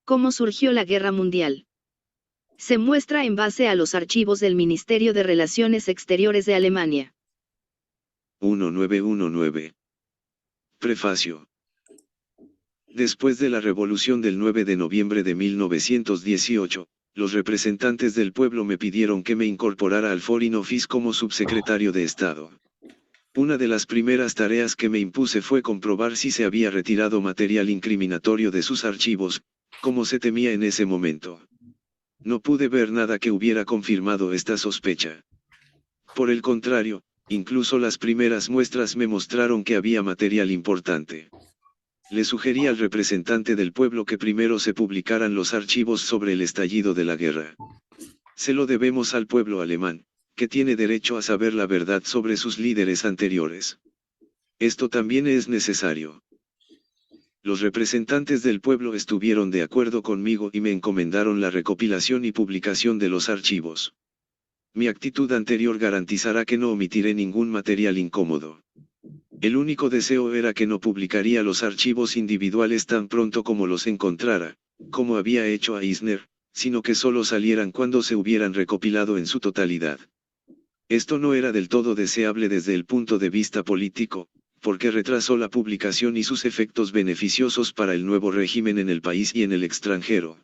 ¿Cómo surgió la Guerra Mundial? Se muestra en base a los archivos del Ministerio de Relaciones Exteriores de Alemania. 1919. Prefacio. Después de la Revolución del 9 de noviembre de 1918, los representantes del pueblo me pidieron que me incorporara al Foreign Office como subsecretario de Estado. Una de las primeras tareas que me impuse fue comprobar si se había retirado material incriminatorio de sus archivos, como se temía en ese momento. No pude ver nada que hubiera confirmado esta sospecha. Por el contrario, incluso las primeras muestras me mostraron que había material importante. Le sugerí al representante del pueblo que primero se publicaran los archivos sobre el estallido de la guerra. Se lo debemos al pueblo alemán, que tiene derecho a saber la verdad sobre sus líderes anteriores. Esto también es necesario. Los representantes del pueblo estuvieron de acuerdo conmigo y me encomendaron la recopilación y publicación de los archivos. Mi actitud anterior garantizará que no omitiré ningún material incómodo. El único deseo era que no publicaría los archivos individuales tan pronto como los encontrara, como había hecho a Eisner, sino que solo salieran cuando se hubieran recopilado en su totalidad. Esto no era del todo deseable desde el punto de vista político, porque retrasó la publicación y sus efectos beneficiosos para el nuevo régimen en el país y en el extranjero.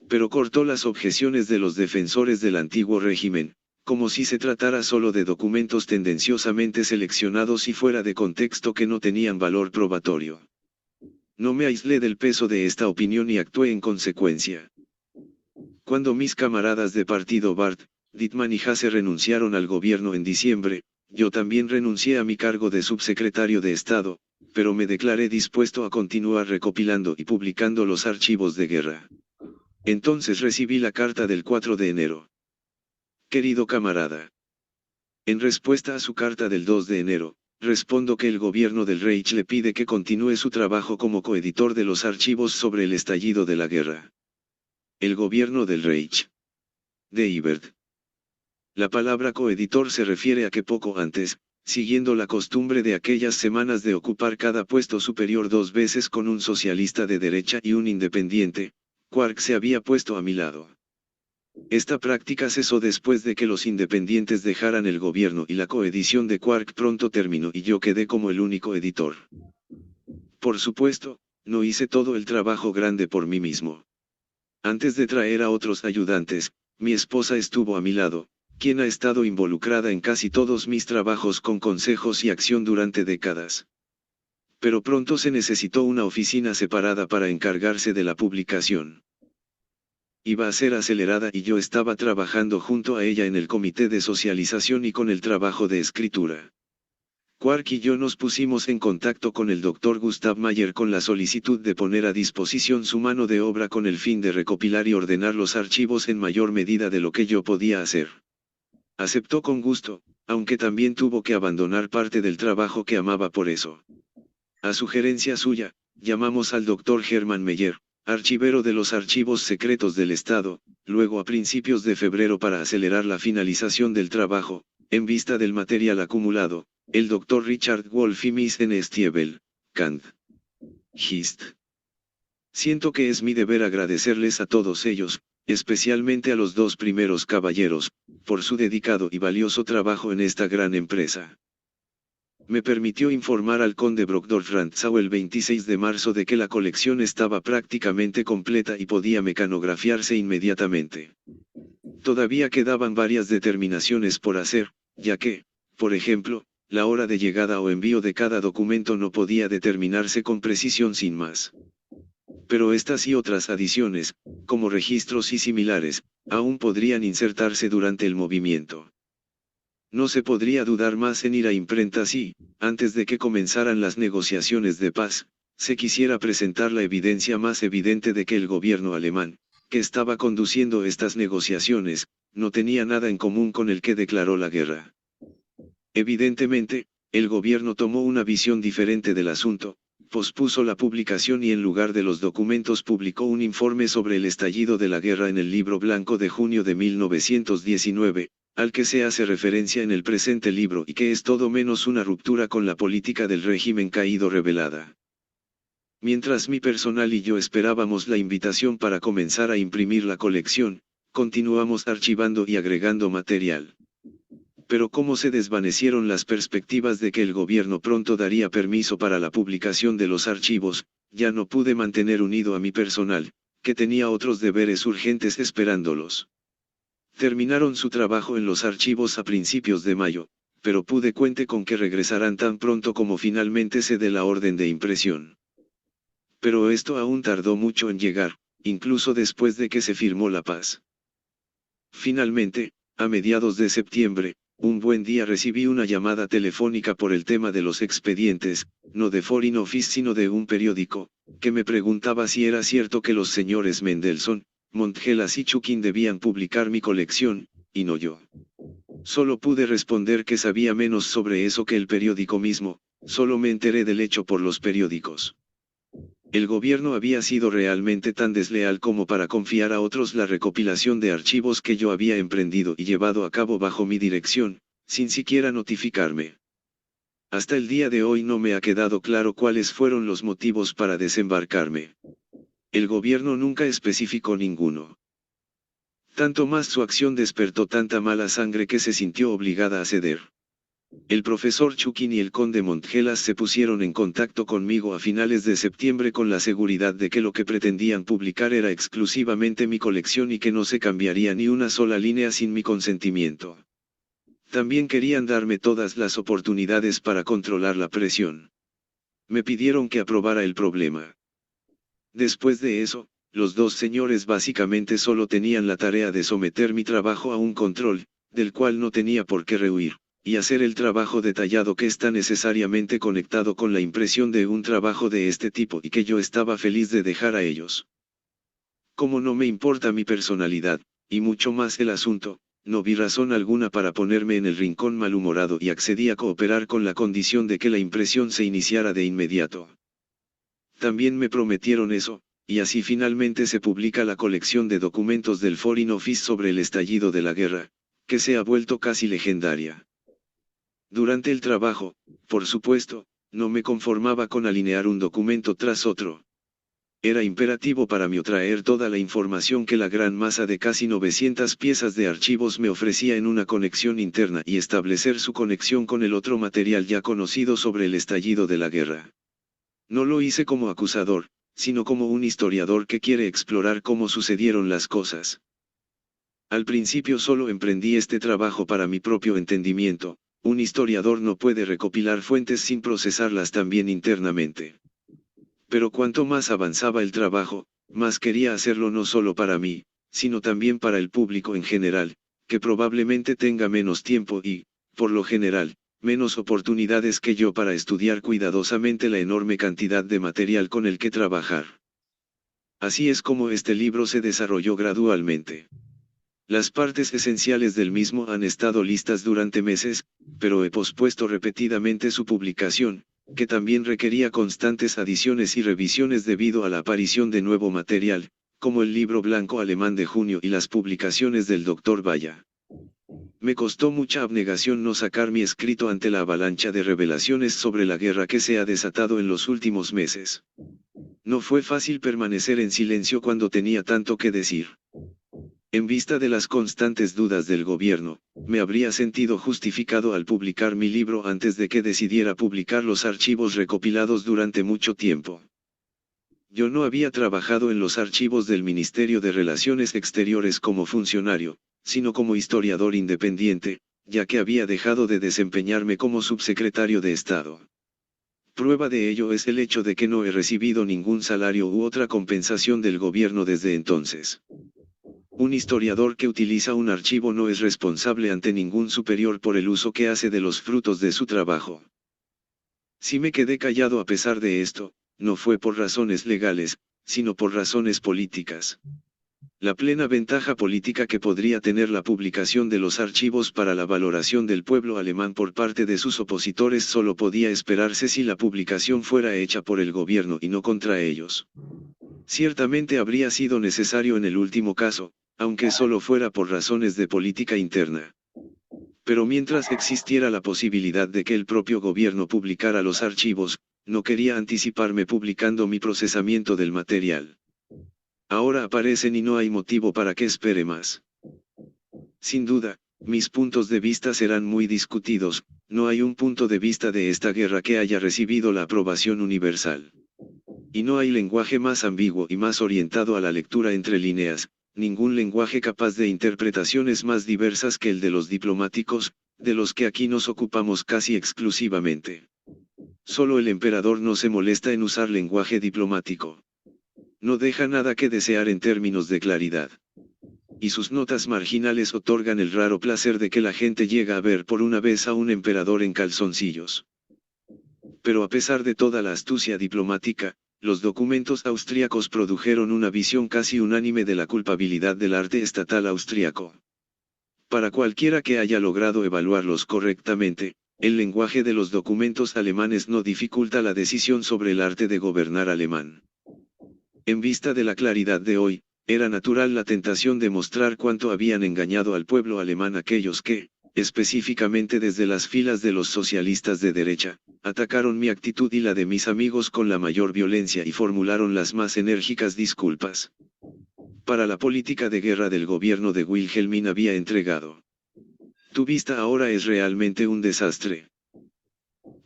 Pero cortó las objeciones de los defensores del antiguo régimen, como si se tratara solo de documentos tendenciosamente seleccionados y fuera de contexto que no tenían valor probatorio. No me aislé del peso de esta opinión y actué en consecuencia. Cuando mis camaradas de partido Barth, Dittmann y Hase renunciaron al gobierno en diciembre, yo también renuncié a mi cargo de subsecretario de Estado, pero me declaré dispuesto a continuar recopilando y publicando los archivos de guerra. Entonces recibí la carta del 4 de enero. Querido camarada. En respuesta a su carta del 2 de enero, respondo que el gobierno del Reich le pide que continúe su trabajo como coeditor de los archivos sobre el estallido de la guerra. El gobierno del Reich. De Ibert. La palabra coeditor se refiere a que poco antes, siguiendo la costumbre de aquellas semanas de ocupar cada puesto superior 2 veces con un socialista de derecha y un independiente, Quark se había puesto a mi lado. Esta práctica cesó después de que los independientes dejaran el gobierno y la coedición de Quark pronto terminó y yo quedé como el único editor. Por supuesto, no hice todo el trabajo grande por mí mismo. Antes de traer a otros ayudantes, mi esposa estuvo a mi lado, quien ha estado involucrada en casi todos mis trabajos con consejos y acción durante décadas. Pero pronto se necesitó una oficina separada para encargarse de la publicación. Iba a ser acelerada y yo estaba trabajando junto a ella en el comité de socialización y con el trabajo de escritura. Quark y yo nos pusimos en contacto con el Dr. Gustav Mayer con la solicitud de poner a disposición su mano de obra con el fin de recopilar y ordenar los archivos en mayor medida de lo que yo podía hacer. Aceptó con gusto, aunque también tuvo que abandonar parte del trabajo que amaba por eso. A sugerencia suya, llamamos al Dr. Hermann Meyer, archivero de los archivos secretos del Estado, luego a principios de febrero para acelerar la finalización del trabajo, en vista del material acumulado, el Dr. Richard Wolf y Miss N. Stiebel, Kant. Hist. Siento que es mi deber agradecerles a todos ellos, especialmente a los 2 primeros caballeros, por su dedicado y valioso trabajo en esta gran empresa. Me permitió informar al conde Brockdorff-Rantzau el 26 de marzo de que la colección estaba prácticamente completa y podía mecanografiarse inmediatamente. Todavía quedaban varias determinaciones por hacer, ya que, por ejemplo, la hora de llegada o envío de cada documento no podía determinarse con precisión sin más. Pero estas y otras adiciones, como registros y similares, aún podrían insertarse durante el movimiento. No se podría dudar más en ir a imprenta si, antes de que comenzaran las negociaciones de paz, se quisiera presentar la evidencia más evidente de que el gobierno alemán, que estaba conduciendo estas negociaciones, no tenía nada en común con el que declaró la guerra. Evidentemente, el gobierno tomó una visión diferente del asunto, pospuso la publicación y en lugar de los documentos publicó un informe sobre el estallido de la guerra en el Libro Blanco de junio de 1919, al que se hace referencia en el presente libro y que es todo menos una ruptura con la política del régimen caído revelada. Mientras mi personal y yo esperábamos la invitación para comenzar a imprimir la colección, continuamos archivando y agregando material. Pero como se desvanecieron las perspectivas de que el gobierno pronto daría permiso para la publicación de los archivos, ya no pude mantener unido a mi personal, que tenía otros deberes urgentes esperándolos. Terminaron su trabajo en los archivos a principios de mayo, pero pude cuente con que regresarán tan pronto como finalmente se dé la orden de impresión. Pero esto aún tardó mucho en llegar, incluso después de que se firmó la paz. Finalmente, a mediados de septiembre, un buen día recibí una llamada telefónica por el tema de los expedientes, no de Foreign Office sino de un periódico, que me preguntaba si era cierto que los señores Mendelssohn, Montgelas y Chukin debían publicar mi colección, y no yo. Solo pude responder que sabía menos sobre eso que el periódico mismo, solo me enteré del hecho por los periódicos. El gobierno había sido realmente tan desleal como para confiar a otros la recopilación de archivos que yo había emprendido y llevado a cabo bajo mi dirección, sin siquiera notificarme. Hasta el día de hoy no me ha quedado claro cuáles fueron los motivos para desembarcarme. El gobierno nunca especificó ninguno. Tanto más su acción despertó tanta mala sangre que se sintió obligada a ceder. El profesor Chukin y el conde Montgelas se pusieron en contacto conmigo a finales de septiembre con la seguridad de que lo que pretendían publicar era exclusivamente mi colección y que no se cambiaría ni una sola línea sin mi consentimiento. También querían darme todas las oportunidades para controlar la presión. Me pidieron que aprobara el problema. Después de eso, los dos señores básicamente solo tenían la tarea de someter mi trabajo a un control, del cual no tenía por qué rehuir, y hacer el trabajo detallado que está necesariamente conectado con la impresión de un trabajo de este tipo y que yo estaba feliz de dejar a ellos. Como no me importa mi personalidad, y mucho más el asunto, no vi razón alguna para ponerme en el rincón malhumorado y accedí a cooperar con la condición de que la impresión se iniciara de inmediato. También me prometieron eso, y así finalmente se publica la colección de documentos del Foreign Office sobre el estallido de la guerra, que se ha vuelto casi legendaria. Durante el trabajo, por supuesto, no me conformaba con alinear un documento tras otro. Era imperativo para mí traer toda la información que la gran masa de casi 900 piezas de archivos me ofrecía en una conexión interna y establecer su conexión con el otro material ya conocido sobre el estallido de la guerra. No lo hice como acusador, sino como un historiador que quiere explorar cómo sucedieron las cosas. Al principio solo emprendí este trabajo para mi propio entendimiento. Un historiador no puede recopilar fuentes sin procesarlas también internamente. Pero cuanto más avanzaba el trabajo, más quería hacerlo no solo para mí, sino también para el público en general, que probablemente tenga menos tiempo y, por lo general, menos oportunidades que yo para estudiar cuidadosamente la enorme cantidad de material con el que trabajar. Así es como este libro se desarrolló gradualmente. Las partes esenciales del mismo han estado listas durante meses, pero he pospuesto repetidamente su publicación, que también requería constantes adiciones y revisiones debido a la aparición de nuevo material, como el libro blanco alemán de junio y las publicaciones del Dr. Valla. Me costó mucha abnegación no sacar mi escrito ante la avalancha de revelaciones sobre la guerra que se ha desatado en los últimos meses. No fue fácil permanecer en silencio cuando tenía tanto que decir. En vista de las constantes dudas del gobierno, me habría sentido justificado al publicar mi libro antes de que decidiera publicar los archivos recopilados durante mucho tiempo. Yo no había trabajado en los archivos del Ministerio de Relaciones Exteriores como funcionario, sino como historiador independiente, ya que había dejado de desempeñarme como subsecretario de Estado. Prueba de ello es el hecho de que no he recibido ningún salario u otra compensación del gobierno desde entonces. Un historiador que utiliza un archivo no es responsable ante ningún superior por el uso que hace de los frutos de su trabajo. Si me quedé callado a pesar de esto, no fue por razones legales, sino por razones políticas. La plena ventaja política que podría tener la publicación de los archivos para la valoración del pueblo alemán por parte de sus opositores solo podía esperarse si la publicación fuera hecha por el gobierno y no contra ellos. Ciertamente habría sido necesario en el último caso, aunque solo fuera por razones de política interna. Pero mientras existiera la posibilidad de que el propio gobierno publicara los archivos, no quería anticiparme publicando mi procesamiento del material. Ahora aparecen y no hay motivo para que espere más. Sin duda, mis puntos de vista serán muy discutidos, no hay un punto de vista de esta guerra que haya recibido la aprobación universal. Y no hay lenguaje más ambiguo y más orientado a la lectura entre líneas, ningún lenguaje capaz de interpretaciones más diversas que el de los diplomáticos, de los que aquí nos ocupamos casi exclusivamente. Solo el emperador no se molesta en usar lenguaje diplomático. No deja nada que desear en términos de claridad. Y sus notas marginales otorgan el raro placer de que la gente llega a ver por una vez a un emperador en calzoncillos. Pero a pesar de toda la astucia diplomática, los documentos austríacos produjeron una visión casi unánime de la culpabilidad del arte estatal austríaco. Para cualquiera que haya logrado evaluarlos correctamente, el lenguaje de los documentos alemanes no dificulta la decisión sobre el arte de gobernar alemán. En vista de la claridad de hoy, era natural la tentación de mostrar cuánto habían engañado al pueblo alemán aquellos que, específicamente desde las filas de los socialistas de derecha, atacaron mi actitud y la de mis amigos con la mayor violencia y formularon las más enérgicas disculpas. Para la política de guerra del gobierno de Wilhelmina había entregado. Tu vista ahora es realmente un desastre.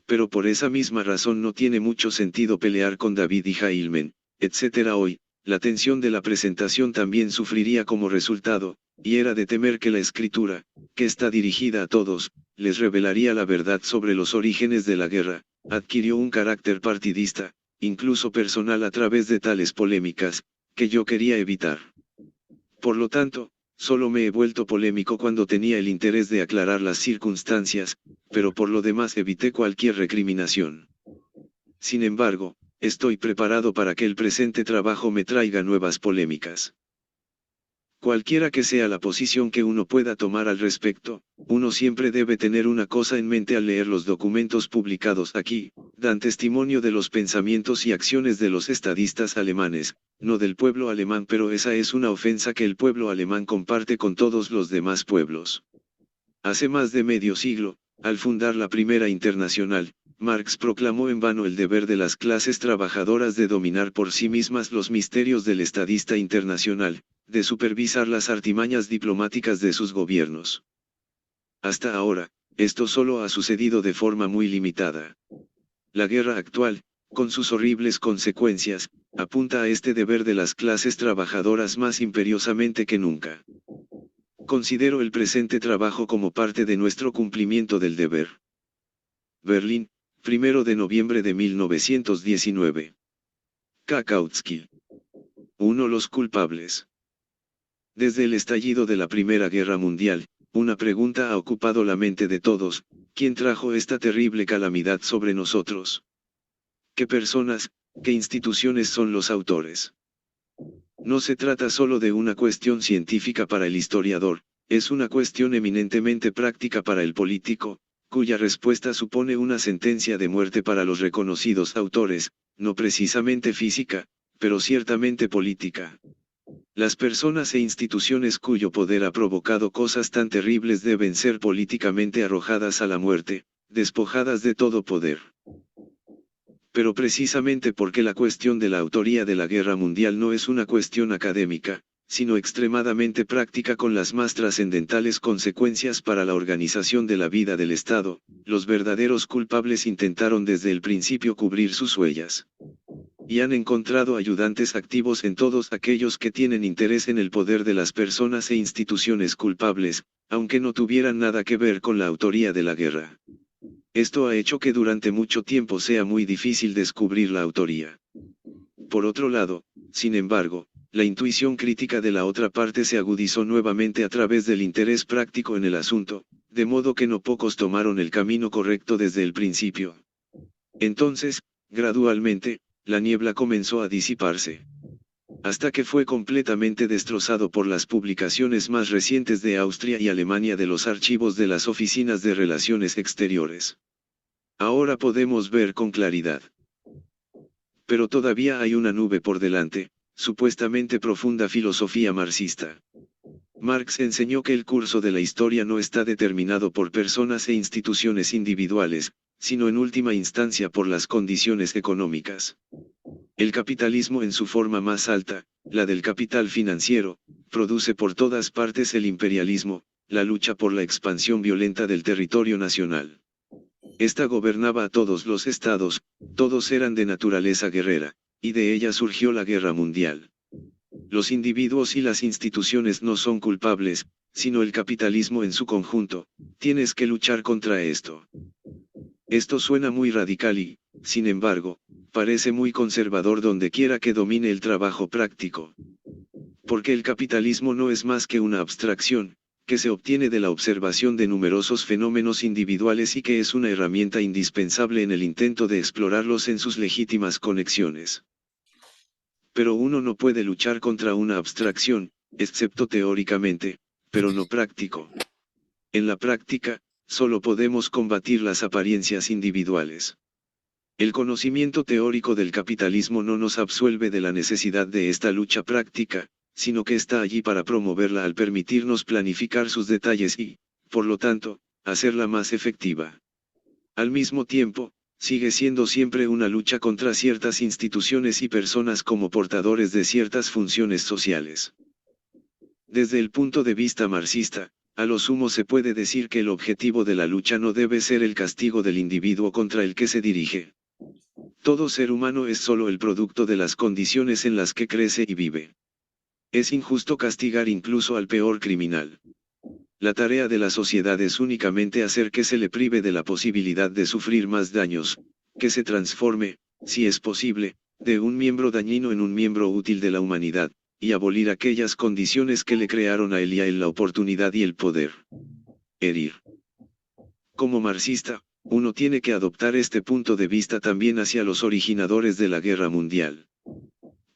Pero por esa misma razón no tiene mucho sentido pelear con David y Heilmann, etc. Hoy, la tensión de la presentación también sufriría como resultado, y era de temer que la escritura, que está dirigida a todos, les revelaría la verdad sobre los orígenes de la guerra, adquirió un carácter partidista, incluso personal a través de tales polémicas, que yo quería evitar. Por lo tanto, solo me he vuelto polémico cuando tenía el interés de aclarar las circunstancias, pero por lo demás evité cualquier recriminación. Sin embargo, estoy preparado para que el presente trabajo me traiga nuevas polémicas. Cualquiera que sea la posición que uno pueda tomar al respecto, uno siempre debe tener una cosa en mente al leer los documentos publicados aquí, dan testimonio de los pensamientos y acciones de los estadistas alemanes, no del pueblo alemán, pero esa es una ofensa que el pueblo alemán comparte con todos los demás pueblos. Hace más de medio siglo, al fundar la Primera Internacional, Marx proclamó en vano el deber de las clases trabajadoras de dominar por sí mismas los misterios del estadista internacional, de supervisar las artimañas diplomáticas de sus gobiernos. Hasta ahora, esto solo ha sucedido de forma muy limitada. La guerra actual, con sus horribles consecuencias, apunta a este deber de las clases trabajadoras más imperiosamente que nunca. Considero el presente trabajo como parte de nuestro cumplimiento del deber. Berlín, 1 de noviembre de 1919. Kautsky. 1. Los culpables. Desde el estallido de la Primera Guerra Mundial, una pregunta ha ocupado la mente de todos: ¿quién trajo esta terrible calamidad sobre nosotros? ¿Qué personas, qué instituciones son los autores? No se trata solo de una cuestión científica para el historiador, es una cuestión eminentemente práctica para el político, cuya respuesta supone una sentencia de muerte para los reconocidos autores, no precisamente física, pero ciertamente política. Las personas e instituciones cuyo poder ha provocado cosas tan terribles deben ser políticamente arrojadas a la muerte, despojadas de todo poder. Pero precisamente porque la cuestión de la autoría de la guerra mundial no es una cuestión académica, sino extremadamente práctica con las más trascendentales consecuencias para la organización de la vida del Estado, los verdaderos culpables intentaron desde el principio cubrir sus huellas. Y han encontrado ayudantes activos en todos aquellos que tienen interés en el poder de las personas e instituciones culpables, aunque no tuvieran nada que ver con la autoría de la guerra. Esto ha hecho que durante mucho tiempo sea muy difícil descubrir la autoría. Por otro lado, sin embargo, la intuición crítica de la otra parte se agudizó nuevamente a través del interés práctico en el asunto, de modo que no pocos tomaron el camino correcto desde el principio. Entonces, gradualmente, la niebla comenzó a disiparse. Hasta que fue completamente destrozado por las publicaciones más recientes de Austria y Alemania de los archivos de las oficinas de relaciones exteriores. Ahora podemos ver con claridad. Pero todavía hay una nube por delante, supuestamente profunda filosofía marxista. Marx enseñó que el curso de la historia no está determinado por personas e instituciones individuales, sino en última instancia por las condiciones económicas. El capitalismo en su forma más alta, la del capital financiero, produce por todas partes el imperialismo, la lucha por la expansión violenta del territorio nacional. Esta gobernaba a todos los estados, todos eran de naturaleza guerrera, y de ella surgió la guerra mundial. Los individuos y las instituciones no son culpables, sino el capitalismo en su conjunto, tienes que luchar contra esto. Esto suena muy radical y, sin embargo, parece muy conservador donde quiera que domine el trabajo práctico. Porque el capitalismo no es más que una abstracción, que se obtiene de la observación de numerosos fenómenos individuales y que es una herramienta indispensable en el intento de explorarlos en sus legítimas conexiones. Pero uno no puede luchar contra una abstracción, excepto teóricamente, pero no práctico. En la práctica, solo podemos combatir las apariencias individuales. El conocimiento teórico del capitalismo no nos absuelve de la necesidad de esta lucha práctica, sino que está allí para promoverla al permitirnos planificar sus detalles y, por lo tanto, hacerla más efectiva. Al mismo tiempo, sigue siendo siempre una lucha contra ciertas instituciones y personas como portadores de ciertas funciones sociales. Desde el punto de vista marxista, a lo sumo se puede decir que el objetivo de la lucha no debe ser el castigo del individuo contra el que se dirige. Todo ser humano es solo el producto de las condiciones en las que crece y vive. Es injusto castigar incluso al peor criminal. La tarea de la sociedad es únicamente hacer que se le prive de la posibilidad de sufrir más daños, que se transforme, si es posible, de un miembro dañino en un miembro útil de la humanidad, y abolir aquellas condiciones que le crearon a él y a él la oportunidad y el poder. Herir. Como marxista, uno tiene que adoptar este punto de vista también hacia los originadores de la guerra mundial.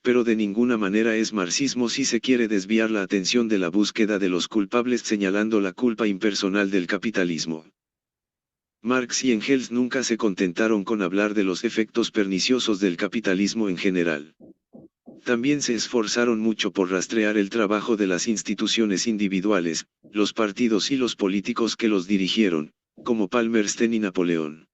Pero de ninguna manera es marxismo si se quiere desviar la atención de la búsqueda de los culpables señalando la culpa impersonal del capitalismo. Marx y Engels nunca se contentaron con hablar de los efectos perniciosos del capitalismo en general. También se esforzaron mucho por rastrear el trabajo de las instituciones individuales, los partidos y los políticos que los dirigieron, como Palmerston y Napoleón.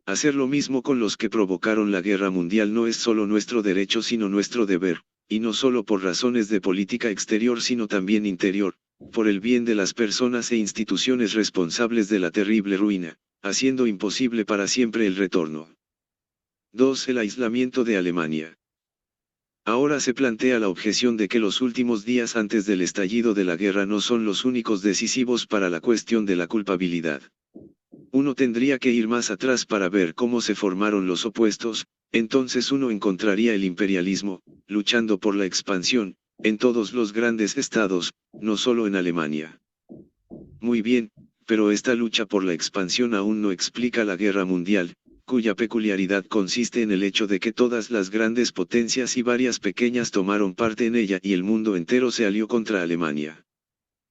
Hacer lo mismo con los que provocaron la guerra mundial no es solo nuestro derecho sino nuestro deber, y no solo por razones de política exterior sino también interior, por el bien de las personas e instituciones responsables de la terrible ruina, haciendo imposible para siempre el retorno. 2. El aislamiento de Alemania. Ahora se plantea la objeción de que los últimos días antes del estallido de la guerra no son los únicos decisivos para la cuestión de la culpabilidad. Uno tendría que ir más atrás para ver cómo se formaron los opuestos, entonces uno encontraría el imperialismo, luchando por la expansión, en todos los grandes estados, no solo en Alemania. Muy bien, pero esta lucha por la expansión aún no explica la guerra mundial, cuya peculiaridad consiste en el hecho de que todas las grandes potencias y varias pequeñas tomaron parte en ella y el mundo entero se alió contra Alemania.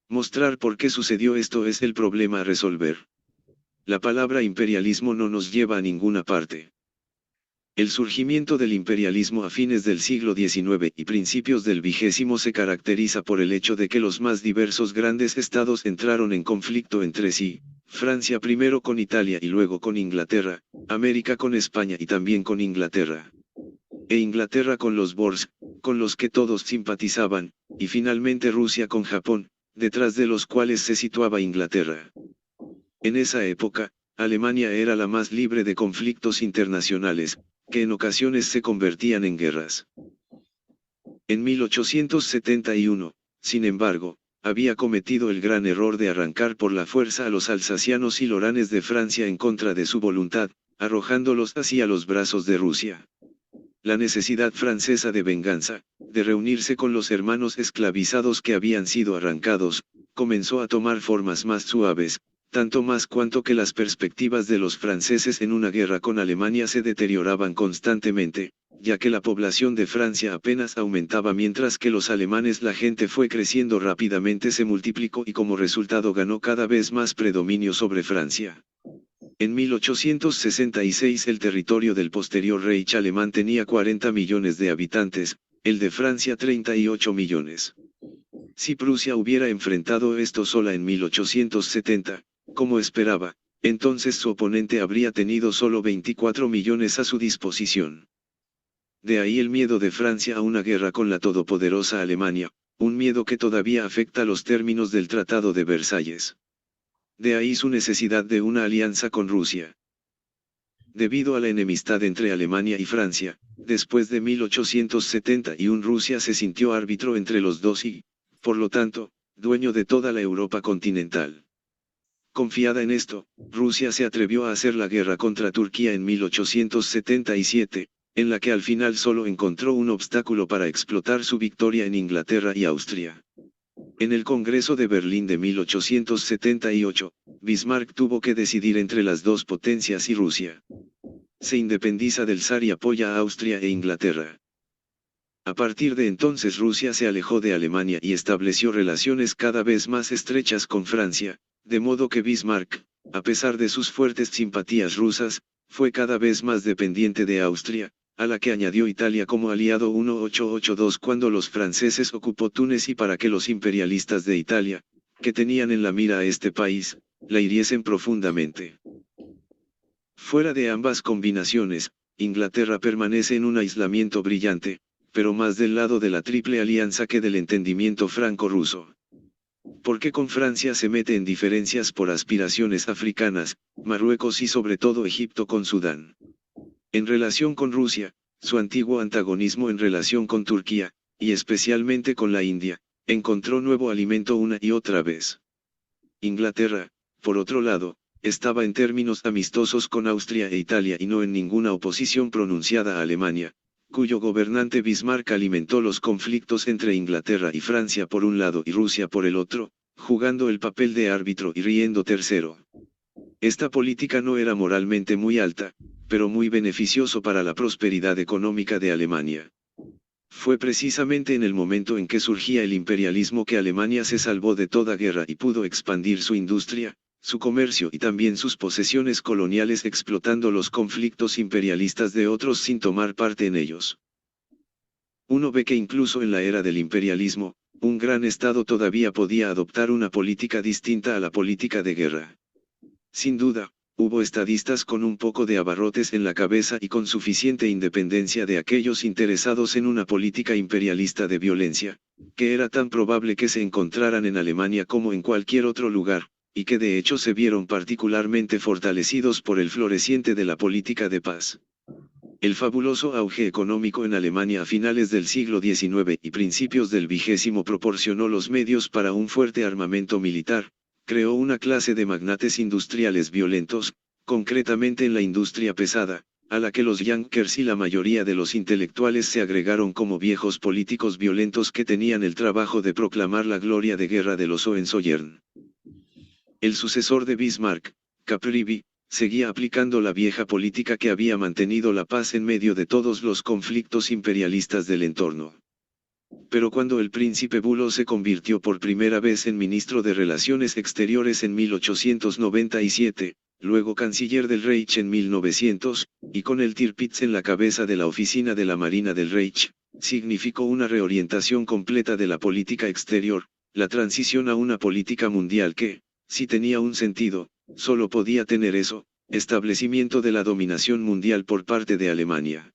Mostrar por qué sucedió esto es el problema a resolver. La palabra imperialismo no nos lleva a ninguna parte. El surgimiento del imperialismo a fines del siglo XIX y principios del XX se caracteriza por el hecho de que los más diversos grandes estados entraron en conflicto entre sí, Francia primero con Italia y luego con Inglaterra, América con España y también con Inglaterra. E Inglaterra con los Boers, con los que todos simpatizaban, y finalmente Rusia con Japón, detrás de los cuales se situaba Inglaterra. En esa época, Alemania era la más libre de conflictos internacionales, que en ocasiones se convertían en guerras. En 1871, sin embargo, había cometido el gran error de arrancar por la fuerza a los alsacianos y loranes de Francia en contra de su voluntad, arrojándolos así a los brazos de Rusia. La necesidad francesa de venganza, de reunirse con los hermanos esclavizados que habían sido arrancados, comenzó a tomar formas más suaves, tanto más cuanto que las perspectivas de los franceses en una guerra con Alemania se deterioraban constantemente, ya que la población de Francia apenas aumentaba mientras que los alemanes la gente fue creciendo rápidamente se multiplicó y como resultado ganó cada vez más predominio sobre Francia. En 1866 el territorio del posterior Reich alemán tenía 40 millones de habitantes, el de Francia 38 millones. Si Prusia hubiera enfrentado esto sola en 1870, como esperaba, entonces su oponente habría tenido solo 24 millones a su disposición. De ahí el miedo de Francia a una guerra con la todopoderosa Alemania, un miedo que todavía afecta los términos del Tratado de Versalles. De ahí su necesidad de una alianza con Rusia. Debido a la enemistad entre Alemania y Francia, después de 1871 Rusia se sintió árbitro entre los dos y, por lo tanto, dueño de toda la Europa continental. Confiada en esto, Rusia se atrevió a hacer la guerra contra Turquía en 1877, en la que al final solo encontró un obstáculo para explotar su victoria en Inglaterra y Austria. En el Congreso de Berlín de 1878, Bismarck tuvo que decidir entre las dos potencias y Rusia. Se independiza del zar y apoya a Austria e Inglaterra. A partir de entonces Rusia se alejó de Alemania y estableció relaciones cada vez más estrechas con Francia, de modo que Bismarck, a pesar de sus fuertes simpatías rusas, fue cada vez más dependiente de Austria, a la que añadió Italia como aliado 1882 cuando los franceses ocupó Túnez y para que los imperialistas de Italia, que tenían en la mira a este país, la hiriesen profundamente. Fuera de ambas combinaciones, Inglaterra permanece en un aislamiento brillante, pero más del lado de la Triple Alianza que del entendimiento franco-ruso. Porque con Francia se mete en diferencias por aspiraciones africanas, Marruecos y sobre todo Egipto con Sudán. En relación con Rusia, su antiguo antagonismo en relación con Turquía, y especialmente con la India, encontró nuevo alimento una y otra vez. Inglaterra, por otro lado, estaba en términos amistosos con Austria e Italia y no en ninguna oposición pronunciada a Alemania, cuyo gobernante Bismarck alimentó los conflictos entre Inglaterra y Francia por un lado y Rusia por el otro, jugando el papel de árbitro y riendo tercero. Esta política no era moralmente muy alta, pero muy beneficioso para la prosperidad económica de Alemania. Fue precisamente en el momento en que surgía el imperialismo que Alemania se salvó de toda guerra y pudo expandir su industria, su comercio y también sus posesiones coloniales explotando los conflictos imperialistas de otros sin tomar parte en ellos. Uno ve que incluso en la era del imperialismo, un gran Estado todavía podía adoptar una política distinta a la política de guerra. Sin duda, hubo estadistas con un poco de abarrotes en la cabeza y con suficiente independencia de aquellos interesados en una política imperialista de violencia, que era tan probable que se encontraran en Alemania como en cualquier otro lugar, y que de hecho se vieron particularmente fortalecidos por el floreciente de la política de paz. El fabuloso auge económico en Alemania a finales del siglo XIX y principios del XX proporcionó los medios para un fuerte armamento militar, creó una clase de magnates industriales violentos, concretamente en la industria pesada, a la que los Yankers y la mayoría de los intelectuales se agregaron como viejos políticos violentos que tenían el trabajo de proclamar la gloria de guerra de los Hohenzollern. El sucesor de Bismarck, Caprivi, seguía aplicando la vieja política que había mantenido la paz en medio de todos los conflictos imperialistas del entorno. Pero cuando el príncipe Bulow se convirtió por primera vez en ministro de Relaciones Exteriores en 1897, luego canciller del Reich en 1900, y con el Tirpitz en la cabeza de la oficina de la Marina del Reich, significó una reorientación completa de la política exterior, la transición a una política mundial que, si tenía un sentido, solo podía tener eso, establecimiento de la dominación mundial por parte de Alemania.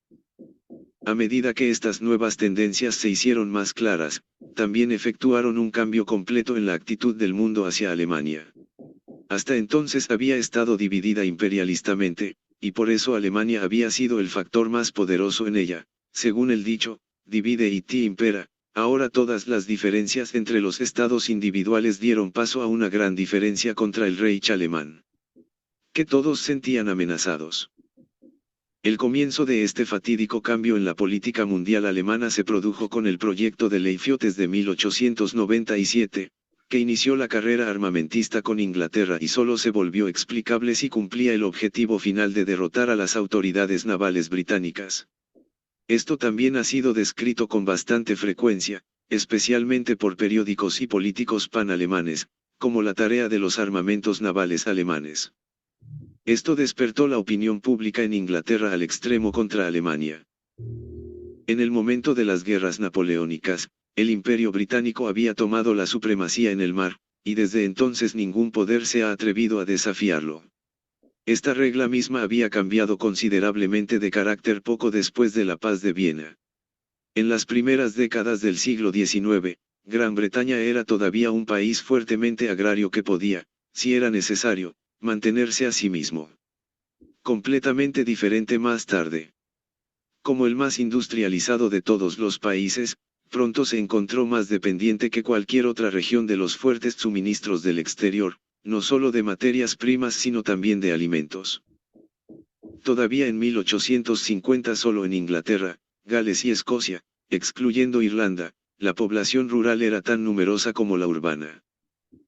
A medida que estas nuevas tendencias se hicieron más claras, también efectuaron un cambio completo en la actitud del mundo hacia Alemania. Hasta entonces había estado dividida imperialistamente, y por eso Alemania había sido el factor más poderoso en ella, según el dicho, divide et impera. Ahora todas las diferencias entre los estados individuales dieron paso a una gran diferencia contra el Reich alemán, que todos sentían amenazados. El comienzo de este fatídico cambio en la política mundial alemana se produjo con el proyecto de Ley Fiotes de 1897, que inició la carrera armamentista con Inglaterra y solo se volvió explicable si cumplía el objetivo final de derrotar a las autoridades navales británicas. Esto también ha sido descrito con bastante frecuencia, especialmente por periódicos y políticos panalemanes, como la tarea de los armamentos navales alemanes. Esto despertó la opinión pública en Inglaterra al extremo contra Alemania. En el momento de las guerras napoleónicas, el Imperio Británico había tomado la supremacía en el mar, y desde entonces ningún poder se ha atrevido a desafiarlo. Esta regla misma había cambiado considerablemente de carácter poco después de la Paz de Viena. En las primeras décadas del siglo XIX, Gran Bretaña era todavía un país fuertemente agrario que podía, si era necesario, mantenerse a sí mismo. Completamente diferente más tarde. Como el más industrializado de todos los países, pronto se encontró más dependiente que cualquier otra región de los fuertes suministros del exterior, no solo de materias primas sino también de alimentos. Todavía en 1850 solo en Inglaterra, Gales y Escocia, excluyendo Irlanda, la población rural era tan numerosa como la urbana.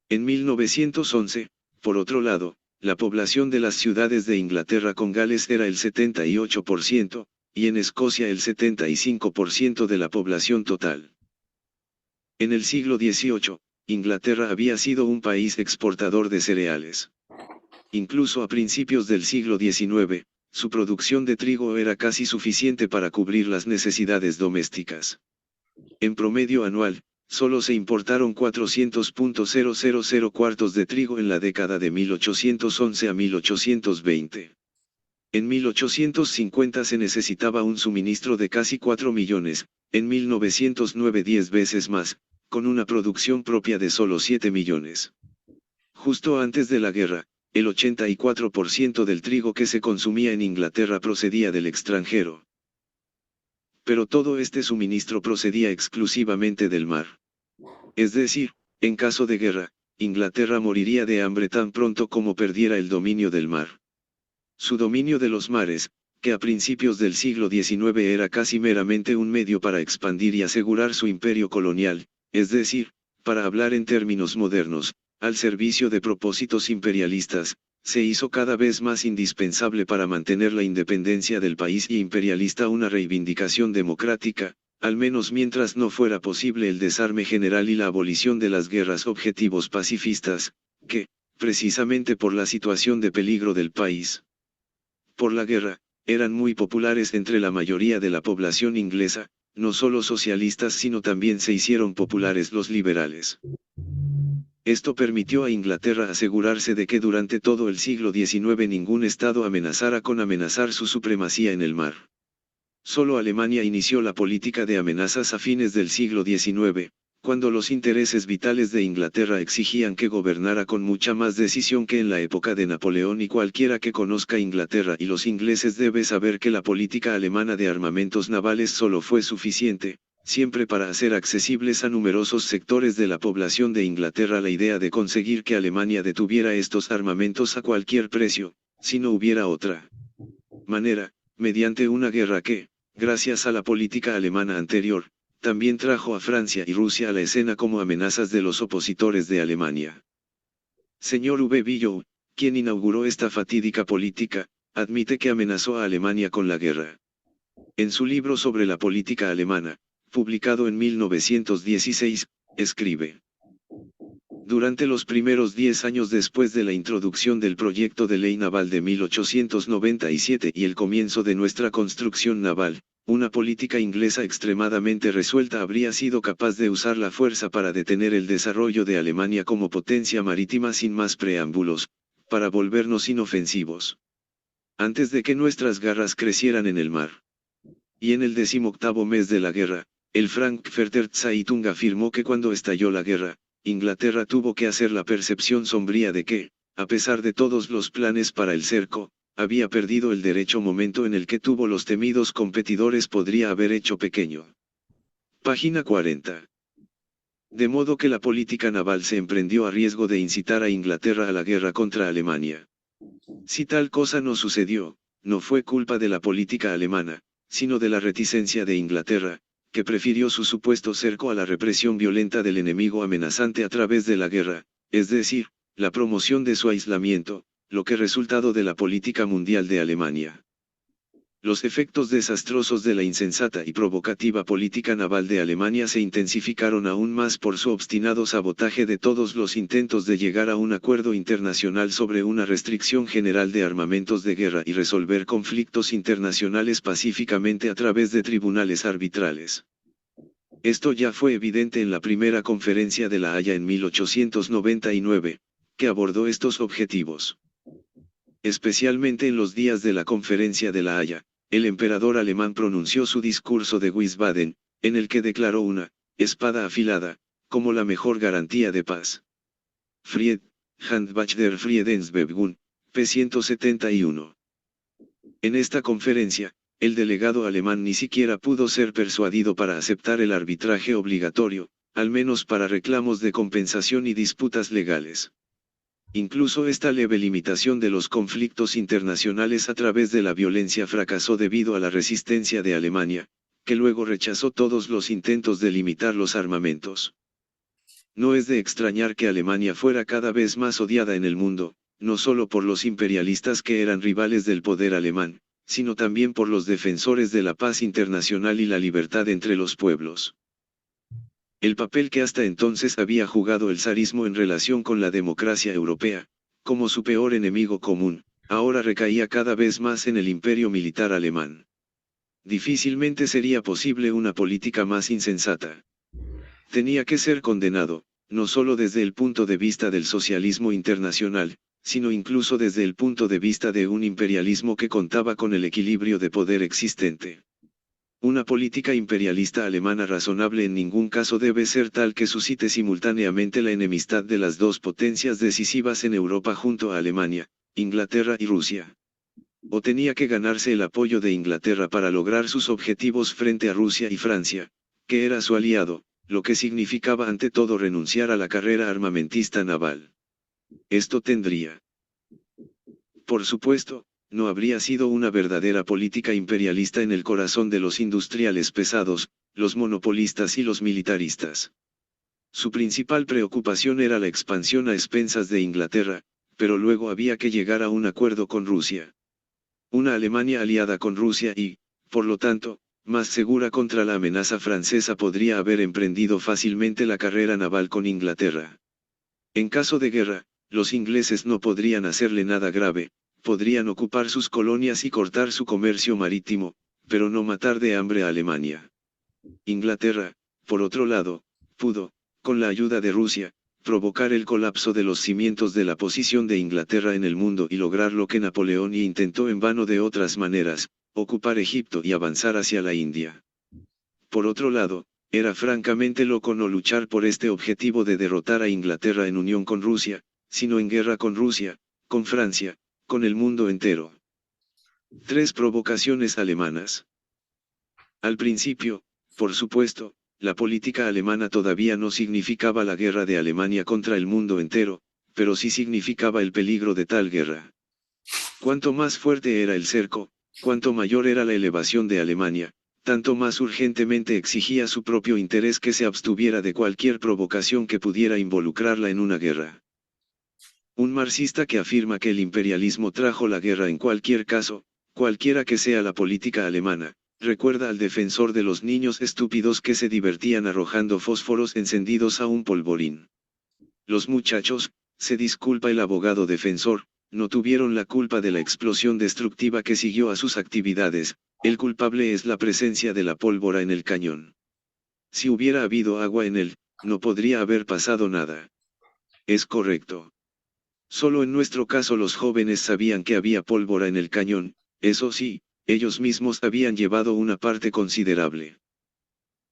En 1911, por otro lado, la población de las ciudades de Inglaterra con Gales era el 78%, y en Escocia el 75% de la población total. En el siglo XVIII, Inglaterra había sido un país exportador de cereales. Incluso a principios del siglo XIX, su producción de trigo era casi suficiente para cubrir las necesidades domésticas. En promedio anual, solo se importaron 400.000 cuartos de trigo en la década de 1811 a 1820. En 1850 se necesitaba un suministro de casi 4 millones, en 1909 10 veces más, con una producción propia de solo 7 millones. Justo antes de la guerra, el 84% del trigo que se consumía en Inglaterra procedía del extranjero. Pero todo este suministro procedía exclusivamente del mar. Es decir, en caso de guerra, Inglaterra moriría de hambre tan pronto como perdiera el dominio del mar. Su dominio de los mares, que a principios del siglo XIX era casi meramente un medio para expandir y asegurar su imperio colonial, es decir, para hablar en términos modernos, al servicio de propósitos imperialistas, se hizo cada vez más indispensable para mantener la independencia del país y imperialista una reivindicación democrática, al menos mientras no fuera posible el desarme general y la abolición de las guerras objetivos pacifistas, que, precisamente por la situación de peligro del país, por la guerra, eran muy populares entre la mayoría de la población inglesa, no solo socialistas sino también se hicieron populares los liberales. Esto permitió a Inglaterra asegurarse de que durante todo el siglo XIX ningún estado amenazara con amenazar su supremacía en el mar. Solo Alemania inició la política de amenazas a fines del siglo XIX, cuando los intereses vitales de Inglaterra exigían que gobernara con mucha más decisión que en la época de Napoleón, y cualquiera que conozca Inglaterra y los ingleses debe saber que la política alemana de armamentos navales solo fue suficiente, siempre para hacer accesibles a numerosos sectores de la población de Inglaterra la idea de conseguir que Alemania detuviera estos armamentos a cualquier precio, si no hubiera otra manera, mediante una guerra que, gracias a la política alemana anterior, también trajo a Francia y Rusia a la escena como amenazas de los opositores de Alemania. Señor V. Billow, quien inauguró esta fatídica política, admite que amenazó a Alemania con la guerra. En su libro sobre la política alemana, publicado en 1916, escribe: durante los primeros 10 años después de la introducción del proyecto de ley naval de 1897 y el comienzo de nuestra construcción naval, una política inglesa extremadamente resuelta habría sido capaz de usar la fuerza para detener el desarrollo de Alemania como potencia marítima sin más preámbulos, para volvernos inofensivos, antes de que nuestras garras crecieran en el mar. Y en el 18º mes de la guerra, el Frankfurter Zeitung afirmó que cuando estalló la guerra, Inglaterra tuvo que hacer la percepción sombría de que, a pesar de todos los planes para el cerco, había perdido el derecho momento en el que tuvo los temidos competidores podría haber hecho pequeño. Página 40. De modo que la política naval se emprendió a riesgo de incitar a Inglaterra a la guerra contra Alemania. Si tal cosa no sucedió, no fue culpa de la política alemana, sino de la reticencia de Inglaterra, que prefirió su supuesto cerco a la represión violenta del enemigo amenazante a través de la guerra, es decir, la promoción de su aislamiento, lo que resultado de la política mundial de Alemania. Los efectos desastrosos de la insensata y provocativa política naval de Alemania se intensificaron aún más por su obstinado sabotaje de todos los intentos de llegar a un acuerdo internacional sobre una restricción general de armamentos de guerra y resolver conflictos internacionales pacíficamente a través de tribunales arbitrales. Esto ya fue evidente en la primera conferencia de La Haya en 1899, que abordó estos objetivos. especialmente en los días de la Conferencia de La Haya, el emperador alemán pronunció su discurso de Wiesbaden, en el que declaró una espada afilada como la mejor garantía de paz. Fried, Handbuch der Friedensbewegung, p. 171. En esta conferencia, el delegado alemán ni siquiera pudo ser persuadido para aceptar el arbitraje obligatorio, al menos para reclamos de compensación y disputas legales. Incluso esta leve limitación de los conflictos internacionales a través de la violencia fracasó debido a la resistencia de Alemania, que luego rechazó todos los intentos de limitar los armamentos. No es de extrañar que Alemania fuera cada vez más odiada en el mundo, no solo por los imperialistas que eran rivales del poder alemán, sino también por los defensores de la paz internacional y la libertad entre los pueblos. El papel que hasta entonces había jugado el zarismo en relación con la democracia europea, como su peor enemigo común, ahora recaía cada vez más en el imperio militar alemán. Difícilmente sería posible una política más insensata. Tenía que ser condenado, no solo desde el punto de vista del socialismo internacional, sino incluso desde el punto de vista de un imperialismo que contaba con el equilibrio de poder existente. Una política imperialista alemana razonable en ningún caso debe ser tal que suscite simultáneamente la enemistad de las dos potencias decisivas en Europa junto a Alemania, Inglaterra y Rusia. O tenía que ganarse el apoyo de Inglaterra para lograr sus objetivos frente a Rusia y Francia, que era su aliado, lo que significaba ante todo renunciar a la carrera armamentista naval. Esto tendría, por supuesto, no habría sido una verdadera política imperialista en el corazón de los industriales pesados, los monopolistas y los militaristas. Su principal preocupación era la expansión a expensas de Inglaterra, pero luego había que llegar a un acuerdo con Rusia. Una Alemania aliada con Rusia y, por lo tanto, más segura contra la amenaza francesa podría haber emprendido fácilmente la carrera naval con Inglaterra. En caso de guerra, los ingleses no podrían hacerle nada grave, podrían ocupar sus colonias y cortar su comercio marítimo, pero no matar de hambre a Alemania. Inglaterra, por otro lado, pudo, con la ayuda de Rusia, provocar el colapso de los cimientos de la posición de Inglaterra en el mundo y lograr lo que Napoleón intentó en vano de otras maneras, ocupar Egipto y avanzar hacia la India. Por otro lado, era francamente loco no luchar por este objetivo de derrotar a Inglaterra en unión con Rusia, sino en guerra con Rusia, con Francia, con el mundo entero. 3 provocaciones alemanas. Al principio, por supuesto, la política alemana todavía no significaba la guerra de Alemania contra el mundo entero, pero sí significaba el peligro de tal guerra. Cuanto más fuerte era el cerco, cuanto mayor era la elevación de Alemania, tanto más urgentemente exigía su propio interés que se abstuviera de cualquier provocación que pudiera involucrarla en una guerra. Un marxista que afirma que el imperialismo trajo la guerra en cualquier caso, cualquiera que sea la política alemana, recuerda al defensor de los niños estúpidos que se divertían arrojando fósforos encendidos a un polvorín. Los muchachos, se disculpa el abogado defensor, no tuvieron la culpa de la explosión destructiva que siguió a sus actividades, el culpable es la presencia de la pólvora en el cañón. Si hubiera habido agua en él, no podría haber pasado nada. Es correcto. Solo en nuestro caso los jóvenes sabían que había pólvora en el cañón, eso sí, ellos mismos habían llevado una parte considerable.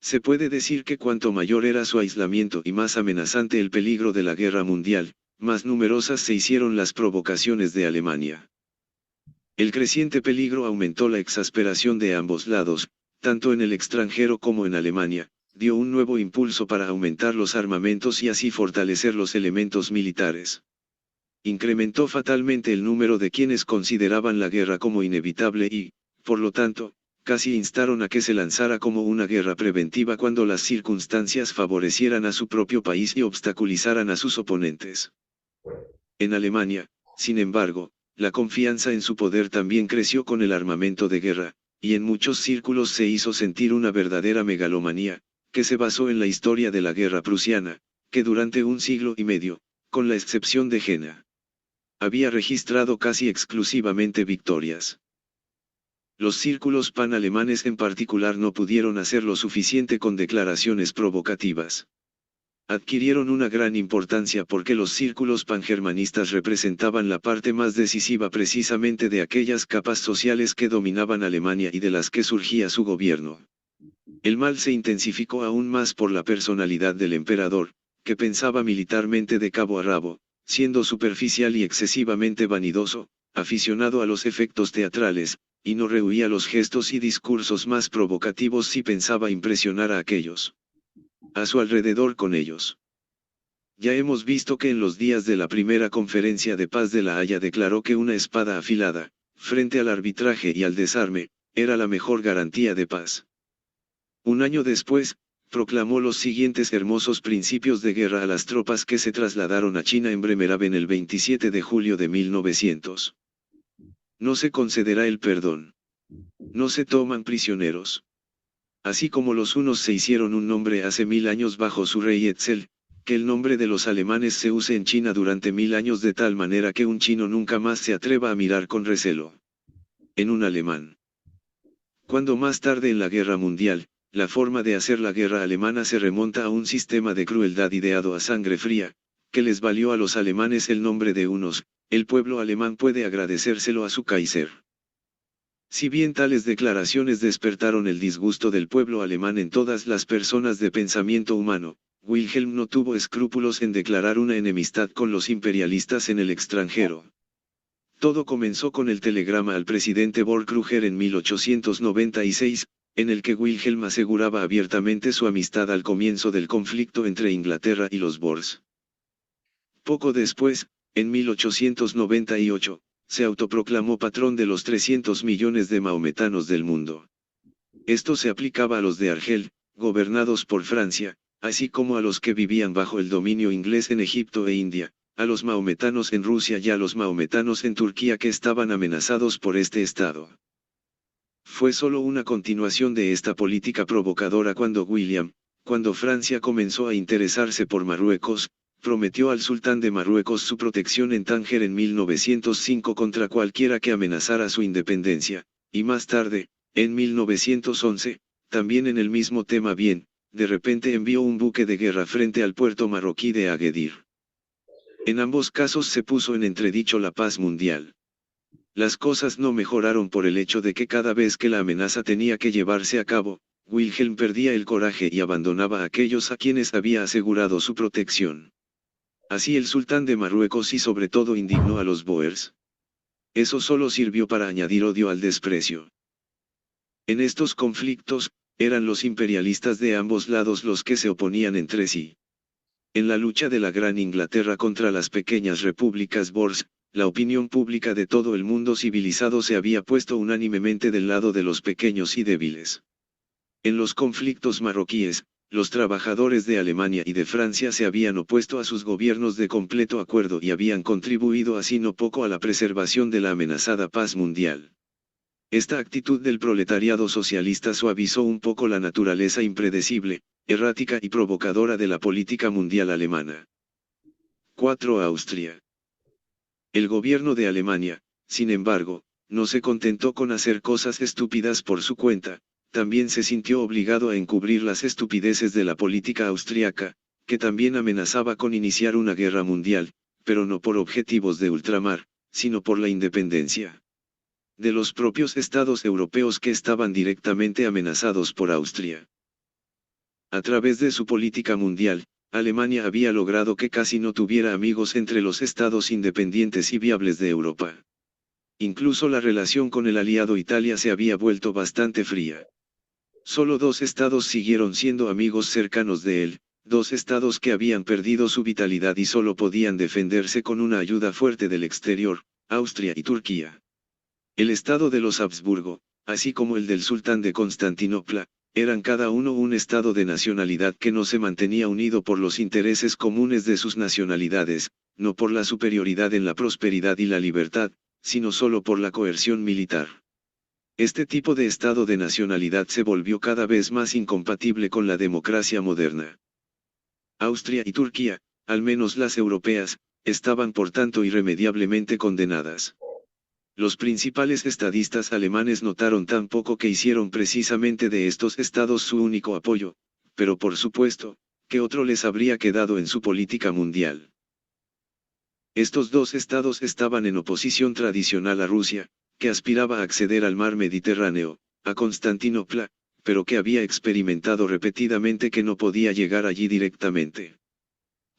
Se puede decir que cuanto mayor era su aislamiento y más amenazante el peligro de la guerra mundial, más numerosas se hicieron las provocaciones de Alemania. El creciente peligro aumentó la exasperación de ambos lados, tanto en el extranjero como en Alemania, dio un nuevo impulso para aumentar los armamentos y así fortalecer los elementos militares. Incrementó fatalmente el número de quienes consideraban la guerra como inevitable y, por lo tanto, casi instaron a que se lanzara como una guerra preventiva cuando las circunstancias favorecieran a su propio país y obstaculizaran a sus oponentes. En Alemania, sin embargo, la confianza en su poder también creció con el armamento de guerra, y en muchos círculos se hizo sentir una verdadera megalomanía, que se basó en la historia de la guerra prusiana, que durante un siglo y medio, con la excepción de Jena, había registrado casi exclusivamente victorias. Los círculos panalemanes en particular no pudieron hacer lo suficiente con declaraciones provocativas. adquirieron una gran importancia porque los círculos pangermanistas representaban la parte más decisiva precisamente de aquellas capas sociales que dominaban Alemania y de las que surgía su gobierno. El mal se intensificó aún más por la personalidad del emperador, que pensaba militarmente de cabo a rabo, siendo superficial y excesivamente vanidoso, aficionado a los efectos teatrales, y no rehuía los gestos y discursos más provocativos si pensaba impresionar a aquellos a su alrededor con ellos. Ya hemos visto que en los días de la primera conferencia de paz de La Haya declaró que una espada afilada, frente al arbitraje y al desarme, era la mejor garantía de paz. Un año después, proclamó los siguientes hermosos principios de guerra a las tropas que se trasladaron a China en Bremerhaven el 27 de julio de 1900. No se concederá el perdón. No se toman prisioneros. Así como los hunos se hicieron un nombre hace 1000 años bajo su rey Etzel, que el nombre de los alemanes se use en China durante 1000 años de tal manera que un chino nunca más se atreva a mirar con recelo en un alemán. Cuando más tarde en la Guerra Mundial, la forma de hacer la guerra alemana se remonta a un sistema de crueldad ideado a sangre fría, que les valió a los alemanes el nombre de hunos, el pueblo alemán puede agradecérselo a su Kaiser. Si bien tales declaraciones despertaron el disgusto del pueblo alemán en todas las personas de pensamiento humano, Wilhelm no tuvo escrúpulos en declarar una enemistad con los imperialistas en el extranjero. Todo comenzó con el telegrama al presidente Borch-Krüger en 1896, en el que Wilhelm aseguraba abiertamente su amistad al comienzo del conflicto entre Inglaterra y los Boers. Poco después, en 1898, se autoproclamó patrón de los 300 millones de maometanos del mundo. Esto se aplicaba a los de Argel, gobernados por Francia, así como a los que vivían bajo el dominio inglés en Egipto e India, a los maometanos en Rusia y a los maometanos en Turquía que estaban amenazados por este estado. Fue solo una continuación de esta política provocadora cuando Francia comenzó a interesarse por Marruecos, prometió al sultán de Marruecos su protección en Tánger en 1905 contra cualquiera que amenazara su independencia, y más tarde, en 1911, también en el mismo tema de repente envió un buque de guerra frente al puerto marroquí de Agadir. En ambos casos se puso en entredicho la paz mundial. Las cosas no mejoraron por el hecho de que cada vez que la amenaza tenía que llevarse a cabo, Wilhelm perdía el coraje y abandonaba a aquellos a quienes había asegurado su protección. Así el sultán de Marruecos y sobre todo indignó a los Boers. Eso solo sirvió para añadir odio al desprecio. En estos conflictos, eran los imperialistas de ambos lados los que se oponían entre sí. En la lucha de la Gran Inglaterra contra las pequeñas repúblicas Boers, la opinión pública de todo el mundo civilizado se había puesto unánimemente del lado de los pequeños y débiles. En los conflictos marroquíes, los trabajadores de Alemania y de Francia se habían opuesto a sus gobiernos de completo acuerdo y habían contribuido así no poco a la preservación de la amenazada paz mundial. Esta actitud del proletariado socialista suavizó un poco la naturaleza impredecible, errática y provocadora de la política mundial alemana. 4. Austria. El gobierno de Alemania, sin embargo, no se contentó con hacer cosas estúpidas por su cuenta, también se sintió obligado a encubrir las estupideces de la política austriaca, que también amenazaba con iniciar una guerra mundial, pero no por objetivos de ultramar, sino por la independencia de los propios estados europeos que estaban directamente amenazados por Austria. A través de su política mundial, Alemania había logrado que casi no tuviera amigos entre los estados independientes y viables de Europa. Incluso la relación con el aliado Italia se había vuelto bastante fría. Solo 2 estados siguieron siendo amigos cercanos de él, 2 estados que habían perdido su vitalidad y solo podían defenderse con una ayuda fuerte del exterior, Austria y Turquía. El estado de los Habsburgo, así como el del sultán de Constantinopla, eran cada uno un estado de nacionalidad que no se mantenía unido por los intereses comunes de sus nacionalidades, no por la superioridad en la prosperidad y la libertad, sino solo por la coerción militar. Este tipo de estado de nacionalidad se volvió cada vez más incompatible con la democracia moderna. Austria y Turquía, al menos las europeas, estaban por tanto irremediablemente condenadas. Los principales estadistas alemanes notaron tan poco que hicieron precisamente de estos estados su único apoyo, pero por supuesto, ¿qué otro les habría quedado en su política mundial? Estos dos estados estaban en oposición tradicional a Rusia, que aspiraba a acceder al mar Mediterráneo, a Constantinopla, pero que había experimentado repetidamente que no podía llegar allí directamente.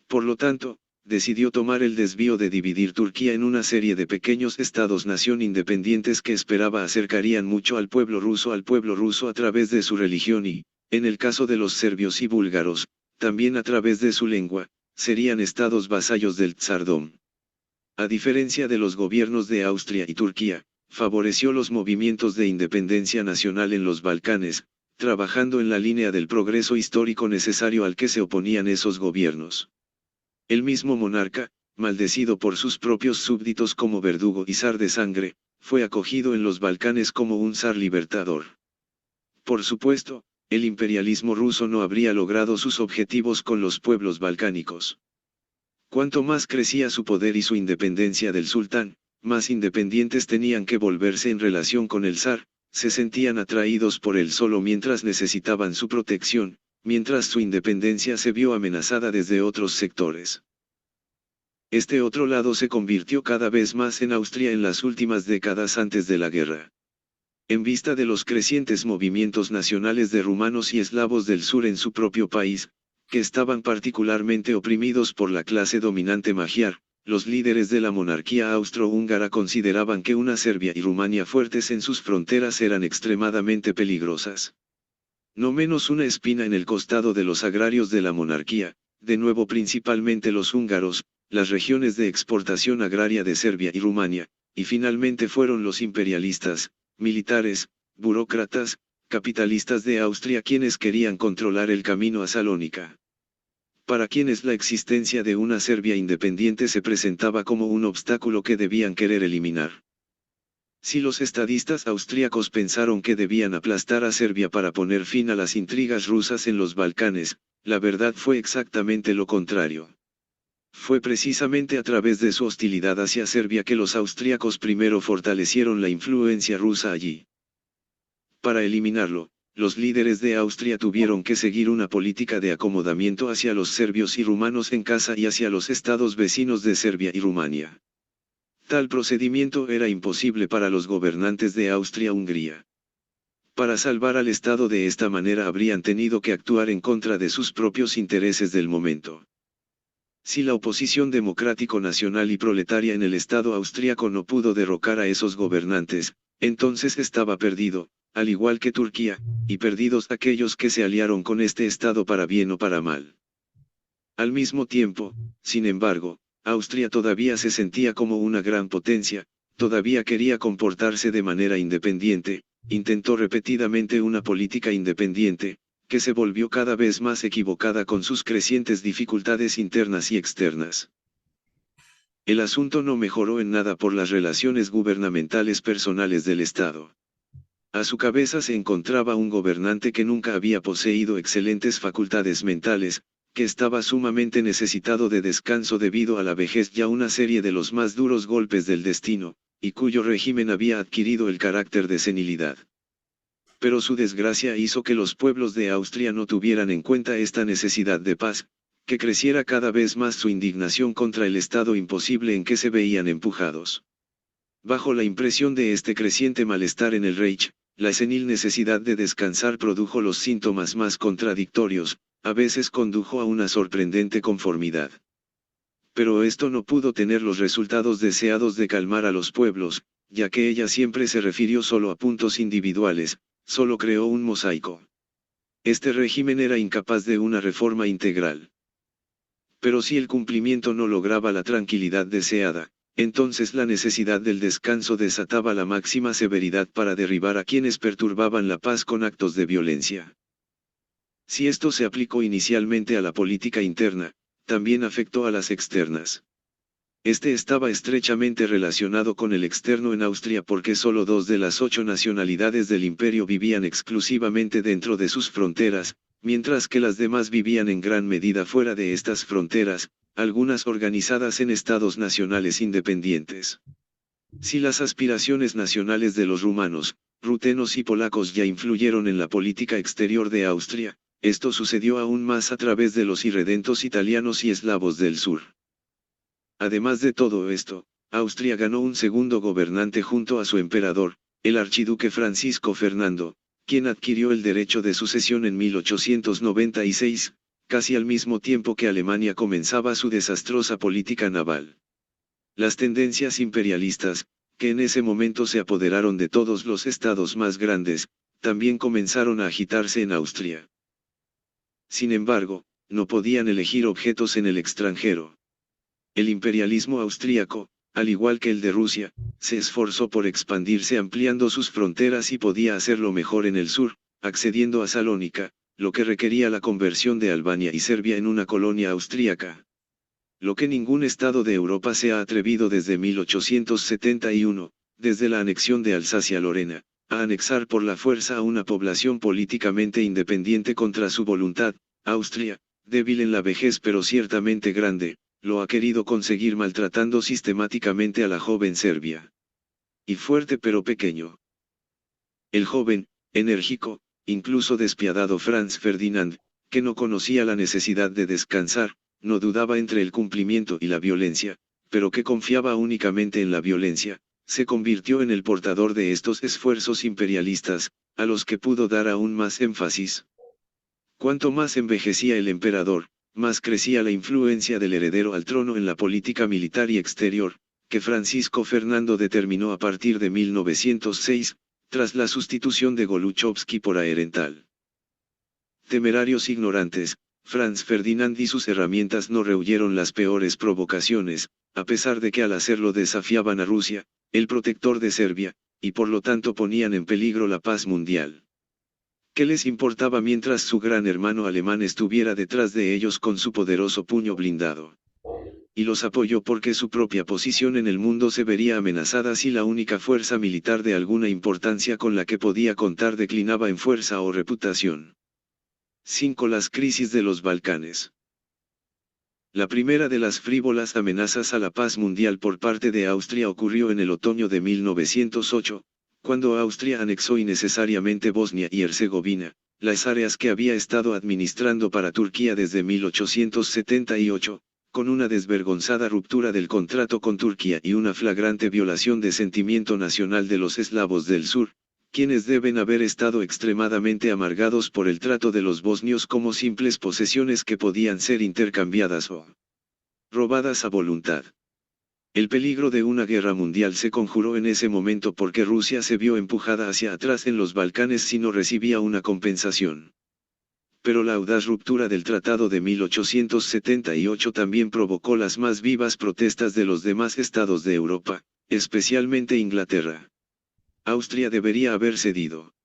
Por lo tanto, decidió tomar el desvío de dividir Turquía en una serie de pequeños estados-nación independientes que esperaba acercarían mucho al pueblo ruso a través de su religión y, en el caso de los serbios y búlgaros, también a través de su lengua, serían estados vasallos del Tsardom. A diferencia de los gobiernos de Austria y Turquía, favoreció los movimientos de independencia nacional en los Balcanes, trabajando en la línea del progreso histórico necesario al que se oponían esos gobiernos. El mismo monarca, maldecido por sus propios súbditos como verdugo y zar de sangre, fue acogido en los Balcanes como un zar libertador. Por supuesto, el imperialismo ruso no habría logrado sus objetivos con los pueblos balcánicos. Cuanto más crecía su poder y su independencia del sultán, más independientes tenían que volverse en relación con el zar, se sentían atraídos por él solo mientras necesitaban su protección, mientras su independencia se vio amenazada desde otros sectores. Este otro lado se convirtió cada vez más en Austria en las últimas décadas antes de la guerra. En vista de los crecientes movimientos nacionales de rumanos y eslavos del sur en su propio país, que estaban particularmente oprimidos por la clase dominante magiar, los líderes de la monarquía austrohúngara consideraban que una Serbia y Rumania fuertes en sus fronteras eran extremadamente peligrosas. No menos una espina en el costado de los agrarios de la monarquía, de nuevo principalmente los húngaros, las regiones de exportación agraria de Serbia y Rumania, y finalmente fueron los imperialistas, militares, burócratas, capitalistas de Austria quienes querían controlar el camino a Salónica. Para quienes la existencia de una Serbia independiente se presentaba como un obstáculo que debían querer eliminar. Si los estadistas austríacos pensaron que debían aplastar a Serbia para poner fin a las intrigas rusas en los Balcanes, la verdad fue exactamente lo contrario. Fue precisamente a través de su hostilidad hacia Serbia que los austríacos primero fortalecieron la influencia rusa allí. Para eliminarlo, los líderes de Austria tuvieron que seguir una política de acomodamiento hacia los serbios y rumanos en casa y hacia los estados vecinos de Serbia y Rumania. Tal procedimiento era imposible para los gobernantes de Austria-Hungría. Para salvar al Estado de esta manera habrían tenido que actuar en contra de sus propios intereses del momento. Si la oposición democrático-nacional y proletaria en el Estado austríaco no pudo derrocar a esos gobernantes, entonces estaba perdido, al igual que Turquía, y perdidos aquellos que se aliaron con este Estado para bien o para mal. Al mismo tiempo, sin embargo, Austria todavía se sentía como una gran potencia, todavía quería comportarse de manera independiente, intentó repetidamente una política independiente, que se volvió cada vez más equivocada con sus crecientes dificultades internas y externas. El asunto no mejoró en nada por las relaciones gubernamentales personales del Estado. A su cabeza se encontraba un gobernante que nunca había poseído excelentes facultades mentales, que estaba sumamente necesitado de descanso debido a la vejez y a una serie de los más duros golpes del destino, y cuyo régimen había adquirido el carácter de senilidad. Pero su desgracia hizo que los pueblos de Austria no tuvieran en cuenta esta necesidad de paz, que creciera cada vez más su indignación contra el estado imposible en que se veían empujados. Bajo la impresión de este creciente malestar en el Reich, la senil necesidad de descansar produjo los síntomas más contradictorios, a veces condujo a una sorprendente conformidad. Pero esto no pudo tener los resultados deseados de calmar a los pueblos, ya que ella siempre se refirió solo a puntos individuales, solo creó un mosaico. Este régimen era incapaz de una reforma integral. Pero si el cumplimiento no lograba la tranquilidad deseada, entonces la necesidad del descanso desataba la máxima severidad para derribar a quienes perturbaban la paz con actos de violencia. Si esto se aplicó inicialmente a la política interna, también afectó a las externas. Este estaba estrechamente relacionado con el externo en Austria porque solo 2 de las 8 nacionalidades del imperio vivían exclusivamente dentro de sus fronteras, mientras que las demás vivían en gran medida fuera de estas fronteras, algunas organizadas en estados nacionales independientes. Si las aspiraciones nacionales de los rumanos, rutenos y polacos ya influyeron en la política exterior de Austria, Esto sucedió aún más a través de los irredentos italianos y eslavos del sur. Además de todo esto, Austria ganó un segundo gobernante junto a su emperador, el archiduque Francisco Fernando, quien adquirió el derecho de sucesión en 1896, casi al mismo tiempo que Alemania comenzaba su desastrosa política naval. Las tendencias imperialistas, que en ese momento se apoderaron de todos los estados más grandes, también comenzaron a agitarse en Austria. Sin embargo, no podían elegir objetos en el extranjero. El imperialismo austríaco, al igual que el de Rusia, se esforzó por expandirse ampliando sus fronteras y podía hacerlo mejor en el sur, accediendo a Salónica, lo que requería la conversión de Albania y Serbia en una colonia austríaca. Lo que ningún estado de Europa se ha atrevido desde 1871, desde la anexión de Alsacia-Lorena, a anexar por la fuerza a una población políticamente independiente contra su voluntad. Austria, débil en la vejez pero ciertamente grande, lo ha querido conseguir maltratando sistemáticamente a la joven Serbia. Y fuerte pero pequeño. El joven, enérgico, incluso despiadado Franz Ferdinand, que no conocía la necesidad de descansar, no dudaba entre el cumplimiento y la violencia, pero que confiaba únicamente en la violencia, se convirtió en el portador de estos esfuerzos imperialistas, a los que pudo dar aún más énfasis. Cuanto más envejecía el emperador, más crecía la influencia del heredero al trono en la política militar y exterior, que Francisco Fernando determinó a partir de 1906, tras la sustitución de Goluchowski por Aehrenthal. Temerarios ignorantes, Franz Ferdinand y sus herramientas no rehuyeron las peores provocaciones, a pesar de que al hacerlo desafiaban a Rusia, el protector de Serbia, y por lo tanto ponían en peligro la paz mundial. ¿Qué les importaba mientras su gran hermano alemán estuviera detrás de ellos con su poderoso puño blindado? Y los apoyó porque su propia posición en el mundo se vería amenazada si la única fuerza militar de alguna importancia con la que podía contar declinaba en fuerza o reputación. 5. Las crisis de los Balcanes. La primera de las frívolas amenazas a la paz mundial por parte de Austria ocurrió en el otoño de 1908, cuando Austria anexó innecesariamente Bosnia y Herzegovina, las áreas que había estado administrando para Turquía desde 1878, con una desvergonzada ruptura del contrato con Turquía y una flagrante violación de sentimiento nacional de los eslavos del sur, quienes deben haber estado extremadamente amargados por el trato de los bosnios como simples posesiones que podían ser intercambiadas o robadas a voluntad. El peligro de una guerra mundial se conjuró en ese momento porque Rusia se vio empujada hacia atrás en los Balcanes si no recibía una compensación. Pero la audaz ruptura del Tratado de 1878 también provocó las más vivas protestas de los demás estados de Europa, especialmente Inglaterra. Austria debería haber cedido.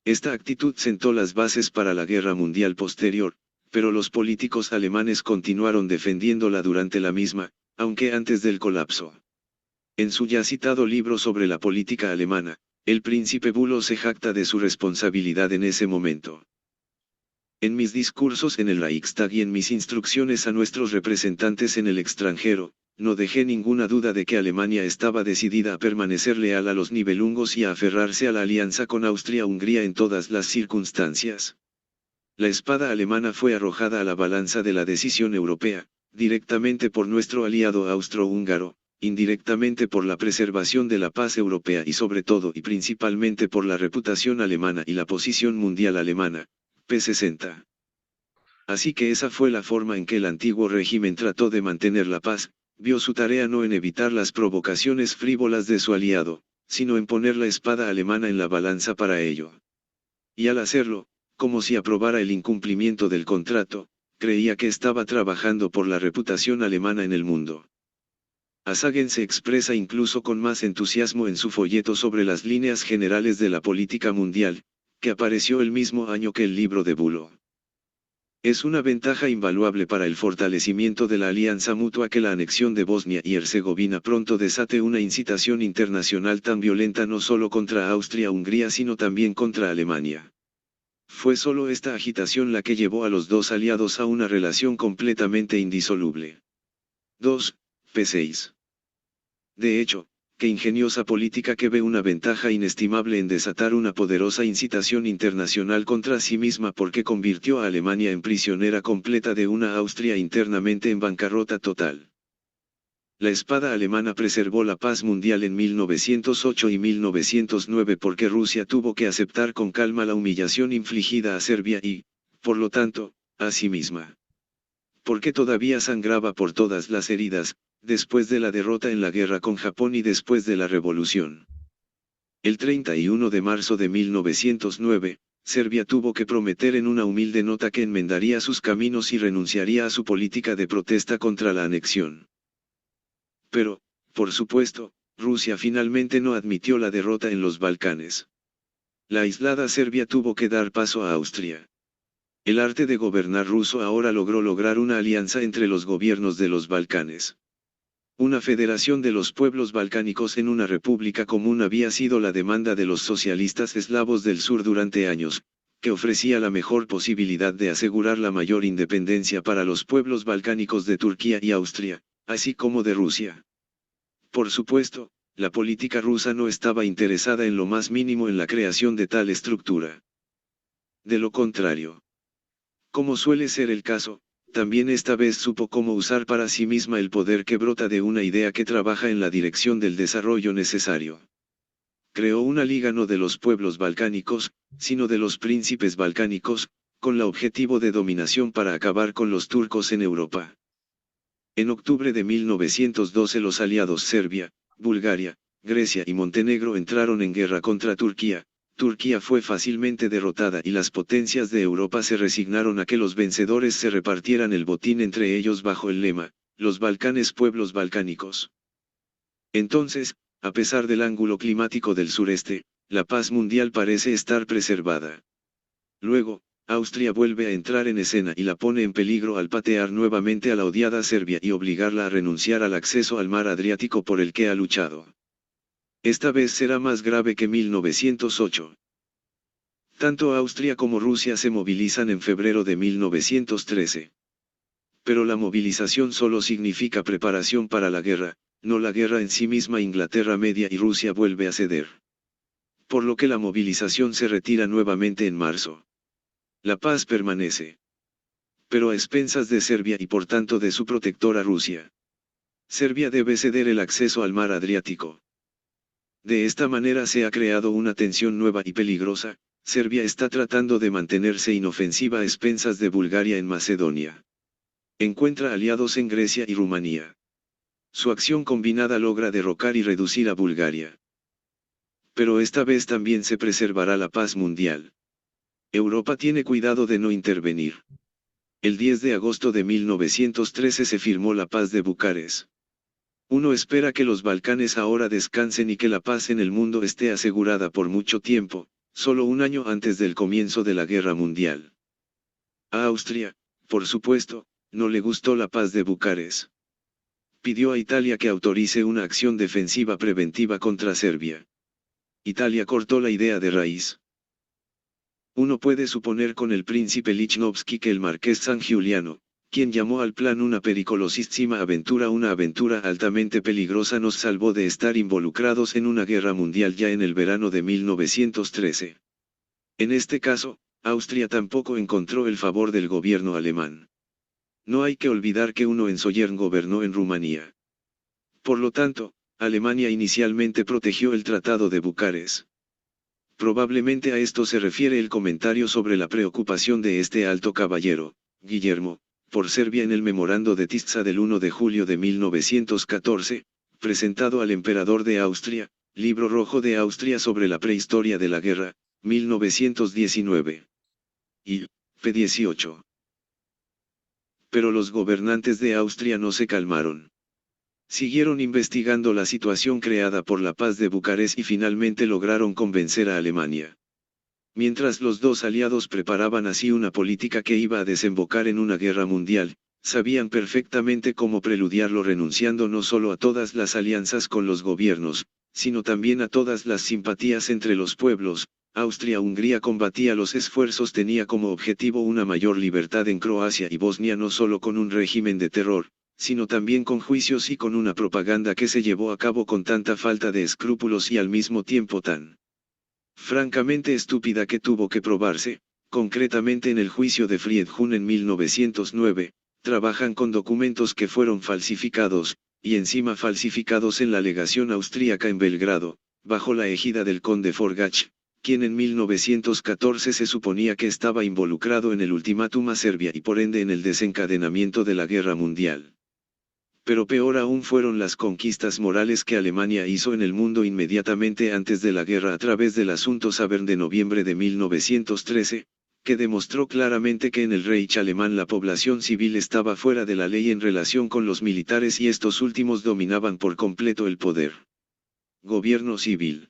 Esta actitud sentó las bases para la guerra mundial posterior, pero los políticos alemanes continuaron defendiéndola durante la misma, aunque antes del colapso. En su ya citado libro sobre la política alemana, el príncipe Bülow se jacta de su responsabilidad en ese momento. En mis discursos en el Reichstag y en mis instrucciones a nuestros representantes en el extranjero, no dejé ninguna duda de que Alemania estaba decidida a permanecer leal a los Nibelungos y a aferrarse a la alianza con Austria-Hungría en todas las circunstancias. La espada alemana fue arrojada a la balanza de la decisión europea, directamente por nuestro aliado austrohúngaro, indirectamente por la preservación de la paz europea y sobre todo y principalmente por la reputación alemana y la posición mundial alemana, p. 60. Así que esa fue la forma en que el antiguo régimen trató de mantener la paz, vio su tarea no en evitar las provocaciones frívolas de su aliado, sino en poner la espada alemana en la balanza para ello. Y al hacerlo, como si aprobara el incumplimiento del contrato, creía que estaba trabajando por la reputación alemana en el mundo. Hagen se expresa incluso con más entusiasmo en su folleto sobre las líneas generales de la política mundial, que apareció el mismo año que el libro de Bülow. Es una ventaja invaluable para el fortalecimiento de la alianza mutua que la anexión de Bosnia y Herzegovina pronto desate una incitación internacional tan violenta no solo contra Austria-Hungría sino también contra Alemania. Fue solo esta agitación la que llevó a los dos aliados a una relación completamente indisoluble. 2. p. 6. De hecho, qué ingeniosa política que ve una ventaja inestimable en desatar una poderosa incitación internacional contra sí misma porque convirtió a Alemania en prisionera completa de una Austria internamente en bancarrota total. La espada alemana preservó la paz mundial en 1908 y 1909 porque Rusia tuvo que aceptar con calma la humillación infligida a Serbia y, por lo tanto, a sí misma. Porque todavía sangraba por todas las heridas, después de la derrota en la guerra con Japón y después de la revolución. El 31 de marzo de 1909, Serbia tuvo que prometer en una humilde nota que enmendaría sus caminos y renunciaría a su política de protesta contra la anexión. Pero, por supuesto, Rusia finalmente no admitió la derrota en los Balcanes. La aislada Serbia tuvo que dar paso a Austria. El arte de gobernar ruso ahora logró lograr una alianza entre los gobiernos de los Balcanes. Una federación de los pueblos balcánicos en una república común había sido la demanda de los socialistas eslavos del sur durante años, que ofrecía la mejor posibilidad de asegurar la mayor independencia para los pueblos balcánicos de Turquía y Austria, así como de Rusia. Por supuesto, la política rusa no estaba interesada en lo más mínimo en la creación de tal estructura. De lo contrario, como suele ser el caso, también esta vez supo cómo usar para sí misma el poder que brota de una idea que trabaja en la dirección del desarrollo necesario. Creó una liga no de los pueblos balcánicos, sino de los príncipes balcánicos, con el objetivo de dominación para acabar con los turcos en Europa. En octubre de 1912 los aliados Serbia, Bulgaria, Grecia y Montenegro entraron en guerra contra Turquía. Turquía fue fácilmente derrotada y las potencias de Europa se resignaron a que los vencedores se repartieran el botín entre ellos bajo el lema, los Balcanes pueblos balcánicos. Entonces, a pesar del ángulo climático del sureste, la paz mundial parece estar preservada. Luego, Austria vuelve a entrar en escena y la pone en peligro al patear nuevamente a la odiada Serbia y obligarla a renunciar al acceso al mar Adriático por el que ha luchado. Esta vez será más grave que 1908. Tanto Austria como Rusia se movilizan en febrero de 1913. Pero la movilización solo significa preparación para la guerra, no la guerra en sí misma. Inglaterra media y Rusia vuelve a ceder. Por lo que la movilización se retira nuevamente en marzo. La paz permanece. Pero a expensas de Serbia y por tanto de su protectora Rusia. Serbia debe ceder el acceso al mar Adriático. De esta manera se ha creado una tensión nueva y peligrosa. Serbia está tratando de mantenerse inofensiva a expensas de Bulgaria en Macedonia. Encuentra aliados en Grecia y Rumanía. Su acción combinada logra derrocar y reducir a Bulgaria. Pero esta vez también se preservará la paz mundial. Europa tiene cuidado de no intervenir. El 10 de agosto de 1913 se firmó la paz de Bucarest. Uno espera que los Balcanes ahora descansen y que la paz en el mundo esté asegurada por mucho tiempo, solo un año antes del comienzo de la Guerra Mundial. A Austria, por supuesto, no le gustó la paz de Bucarest. Pidió a Italia que autorice una acción defensiva preventiva contra Serbia. Italia cortó la idea de raíz. Uno puede suponer con el príncipe Lichnowsky que el marqués San Giuliano, quien llamó al plan una pericolosísima aventura, una aventura altamente peligrosa, nos salvó de estar involucrados en una guerra mundial ya en el verano de 1913. En este caso, Austria tampoco encontró el favor del gobierno alemán. No hay que olvidar que uno Hohenzollern gobernó en Rumanía. Por lo tanto, Alemania inicialmente protegió el Tratado de Bucarest. Probablemente a esto se refiere el comentario sobre la preocupación de este alto caballero, Guillermo, por Serbia en el memorando de Tisza del 1 de julio de 1914, presentado al emperador de Austria, Libro Rojo de Austria sobre la prehistoria de la guerra, 1919. Y, p. 18. Pero los gobernantes de Austria no se calmaron. Siguieron investigando la situación creada por la paz de Bucarest y finalmente lograron convencer a Alemania. Mientras los dos aliados preparaban así una política que iba a desembocar en una guerra mundial, sabían perfectamente cómo preludiarlo renunciando no solo a todas las alianzas con los gobiernos, sino también a todas las simpatías entre los pueblos. Austria-Hungría combatía los esfuerzos, tenía como objetivo una mayor libertad en Croacia y Bosnia no solo con un régimen de terror, sino también con juicios y con una propaganda que se llevó a cabo con tanta falta de escrúpulos y al mismo tiempo tan francamente estúpida que tuvo que probarse, concretamente en el juicio de Friedjun en 1909, trabajan con documentos que fueron falsificados, y encima falsificados en la legación austríaca en Belgrado, bajo la égida del conde Forgach, quien en 1914 se suponía que estaba involucrado en el ultimátum a Serbia y por ende en el desencadenamiento de la guerra mundial. Pero peor aún fueron las conquistas morales que Alemania hizo en el mundo inmediatamente antes de la guerra a través del asunto Sabern de noviembre de 1913, que demostró claramente que en el Reich alemán la población civil estaba fuera de la ley en relación con los militares y estos últimos dominaban por completo el poder. Gobierno civil.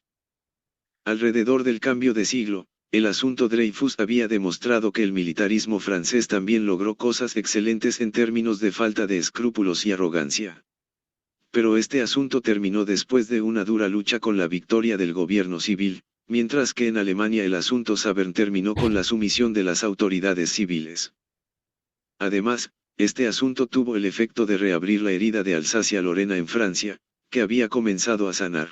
Alrededor del cambio de siglo, el asunto Dreyfus había demostrado que el militarismo francés también logró cosas excelentes en términos de falta de escrúpulos y arrogancia. Pero este asunto terminó después de una dura lucha con la victoria del gobierno civil, mientras que en Alemania el asunto Sabern terminó con la sumisión de las autoridades civiles. Además, este asunto tuvo el efecto de reabrir la herida de Alsacia-Lorena en Francia, que había comenzado a sanar.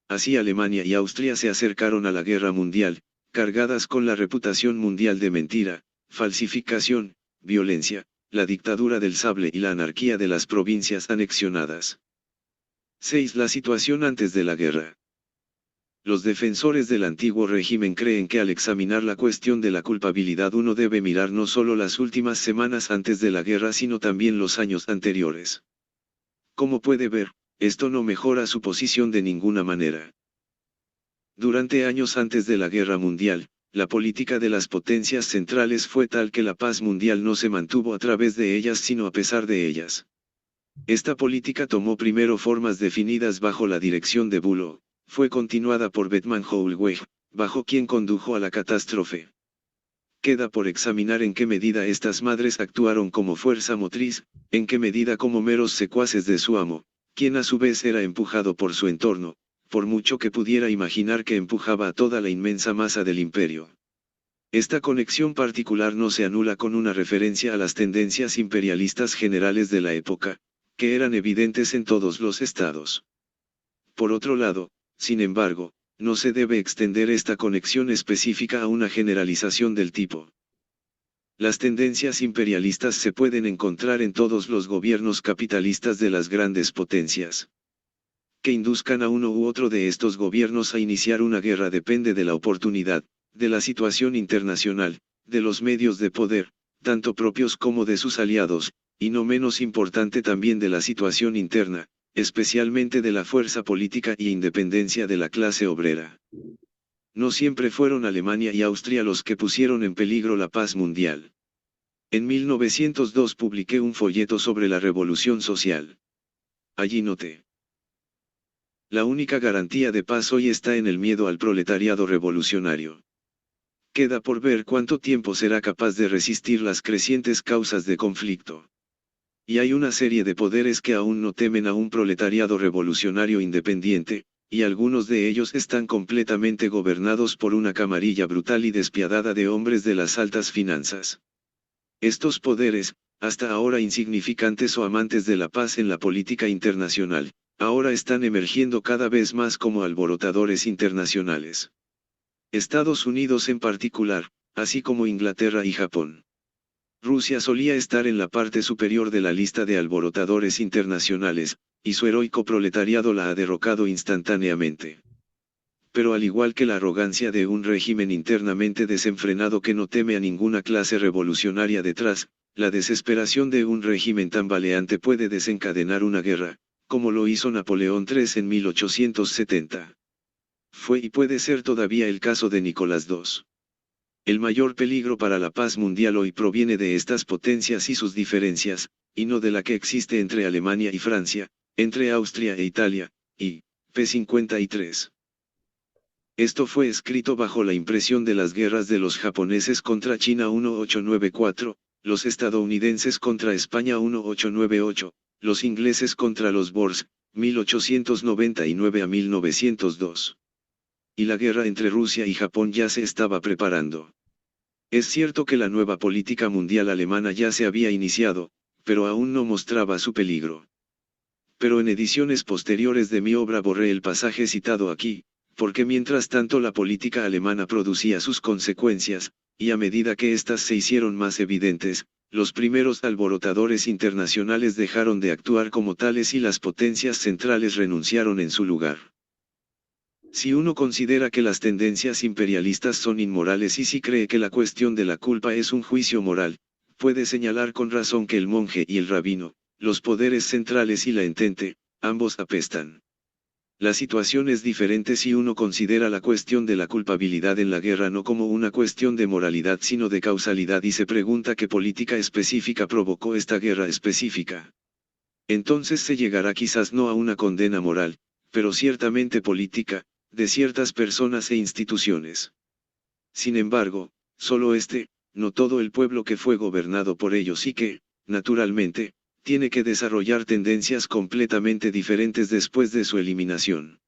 Así Alemania y Austria se acercaron a la guerra mundial, cargadas con la reputación mundial de mentira, falsificación, violencia, la dictadura del sable y la anarquía de las provincias anexionadas. 6. La situación antes de la guerra. Los defensores del antiguo régimen creen que al examinar la cuestión de la culpabilidad uno debe mirar no solo las últimas semanas antes de la guerra sino también los años anteriores. Como puede ver, esto no mejora su posición de ninguna manera. Durante años antes de la guerra mundial, la política de las potencias centrales fue tal que la paz mundial no se mantuvo a través de ellas sino a pesar de ellas. Esta política tomó primero formas definidas bajo la dirección de Bülow, fue continuada por Bethmann Hollweg, bajo quien condujo a la catástrofe. Queda por examinar en qué medida estas madres actuaron como fuerza motriz, en qué medida como meros secuaces de su amo, quien a su vez era empujado por su entorno, por mucho que pudiera imaginar que empujaba a toda la inmensa masa del imperio. Esta conexión particular no se anula con una referencia a las tendencias imperialistas generales de la época, que eran evidentes en todos los estados. Por otro lado, sin embargo, no se debe extender esta conexión específica a una generalización del tipo. Las tendencias imperialistas se pueden encontrar en todos los gobiernos capitalistas de las grandes potencias. Que induzcan a uno u otro de estos gobiernos a iniciar una guerra depende de la oportunidad, de la situación internacional, de los medios de poder, tanto propios como de sus aliados, y no menos importante también de la situación interna, especialmente de la fuerza política y independencia de la clase obrera. No siempre fueron Alemania y Austria los que pusieron en peligro la paz mundial. En 1902 publiqué un folleto sobre la revolución social. Allí noté: la única garantía de paz hoy está en el miedo al proletariado revolucionario. Queda por ver cuánto tiempo será capaz de resistir las crecientes causas de conflicto. Y hay una serie de poderes que aún no temen a un proletariado revolucionario independiente, y algunos de ellos están completamente gobernados por una camarilla brutal y despiadada de hombres de las altas finanzas. Estos poderes, hasta ahora insignificantes o amantes de la paz en la política internacional, ahora están emergiendo cada vez más como alborotadores internacionales. Estados Unidos en particular, así como Inglaterra y Japón. Rusia solía estar en la parte superior de la lista de alborotadores internacionales, y su heroico proletariado la ha derrocado instantáneamente. Pero al igual que la arrogancia de un régimen internamente desenfrenado que no teme a ninguna clase revolucionaria detrás, la desesperación de un régimen tambaleante puede desencadenar una guerra, como lo hizo Napoleón III en 1870. Fue y puede ser todavía el caso de Nicolás II. El mayor peligro para la paz mundial hoy proviene de estas potencias y sus diferencias, y no de la que existe entre Alemania y Francia, entre Austria e Italia, y p. 53. Esto fue escrito bajo la impresión de las guerras de los japoneses contra China 1894, los estadounidenses contra España 1898, los ingleses contra los Boers, 1899 a 1902. Y la guerra entre Rusia y Japón ya se estaba preparando. Es cierto que la nueva política mundial alemana ya se había iniciado, pero aún no mostraba su peligro. Pero en ediciones posteriores de mi obra borré el pasaje citado aquí, porque mientras tanto la política alemana producía sus consecuencias, y a medida que éstas se hicieron más evidentes, los primeros alborotadores internacionales dejaron de actuar como tales y las potencias centrales renunciaron en su lugar. Si uno considera que las tendencias imperialistas son inmorales y si cree que la cuestión de la culpa es un juicio moral, puede señalar con razón que el monje y el rabino, los poderes centrales y la entente, ambos apestan. La situación es diferente si uno considera la cuestión de la culpabilidad en la guerra no como una cuestión de moralidad sino de causalidad y se pregunta qué política específica provocó esta guerra específica. Entonces se llegará quizás no a una condena moral, pero ciertamente política, de ciertas personas e instituciones. Sin embargo, solo no todo el pueblo que fue gobernado por ellos y que, naturalmente, tiene que desarrollar tendencias completamente diferentes después de su eliminación.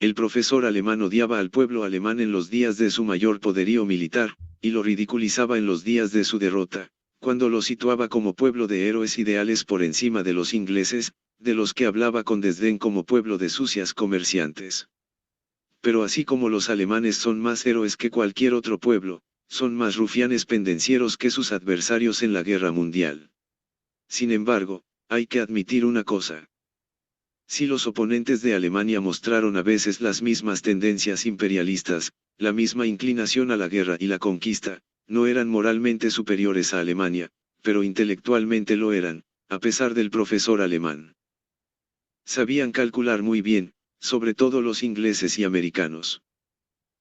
El profesor alemán odiaba al pueblo alemán en los días de su mayor poderío militar, y lo ridiculizaba en los días de su derrota, cuando lo situaba como pueblo de héroes ideales por encima de los ingleses, de los que hablaba con desdén como pueblo de sucias comerciantes. Pero así como los alemanes son más héroes que cualquier otro pueblo, son más rufianes pendencieros que sus adversarios en la guerra mundial. Sin embargo, hay que admitir una cosa. Si los oponentes de Alemania mostraron a veces las mismas tendencias imperialistas, la misma inclinación a la guerra y la conquista, no eran moralmente superiores a Alemania, pero intelectualmente lo eran, a pesar del profesor alemán. Sabían calcular muy bien, sobre todo los ingleses y americanos.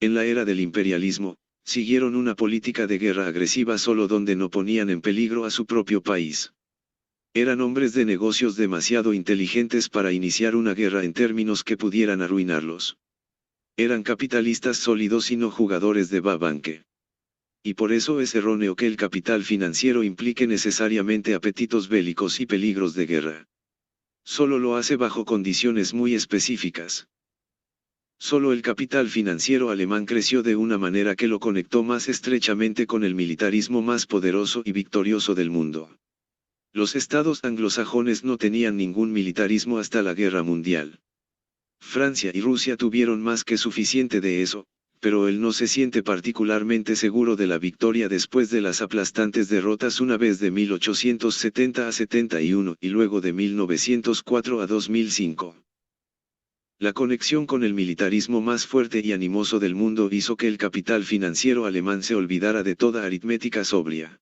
En la era del imperialismo, siguieron una política de guerra agresiva solo donde no ponían en peligro a su propio país. Eran hombres de negocios demasiado inteligentes para iniciar una guerra en términos que pudieran arruinarlos. Eran capitalistas sólidos y no jugadores de va-banque. Y por eso es erróneo que el capital financiero implique necesariamente apetitos bélicos y peligros de guerra. Solo lo hace bajo condiciones muy específicas. Solo el capital financiero alemán creció de una manera que lo conectó más estrechamente con el militarismo más poderoso y victorioso del mundo. Los estados anglosajones no tenían ningún militarismo hasta la Guerra Mundial. Francia y Rusia tuvieron más que suficiente de eso, pero él no se siente particularmente seguro de la victoria después de las aplastantes derrotas una vez de 1870 a 71 y luego de 1904 a 2005. La conexión con el militarismo más fuerte y animoso del mundo hizo que el capital financiero alemán se olvidara de toda aritmética sobria.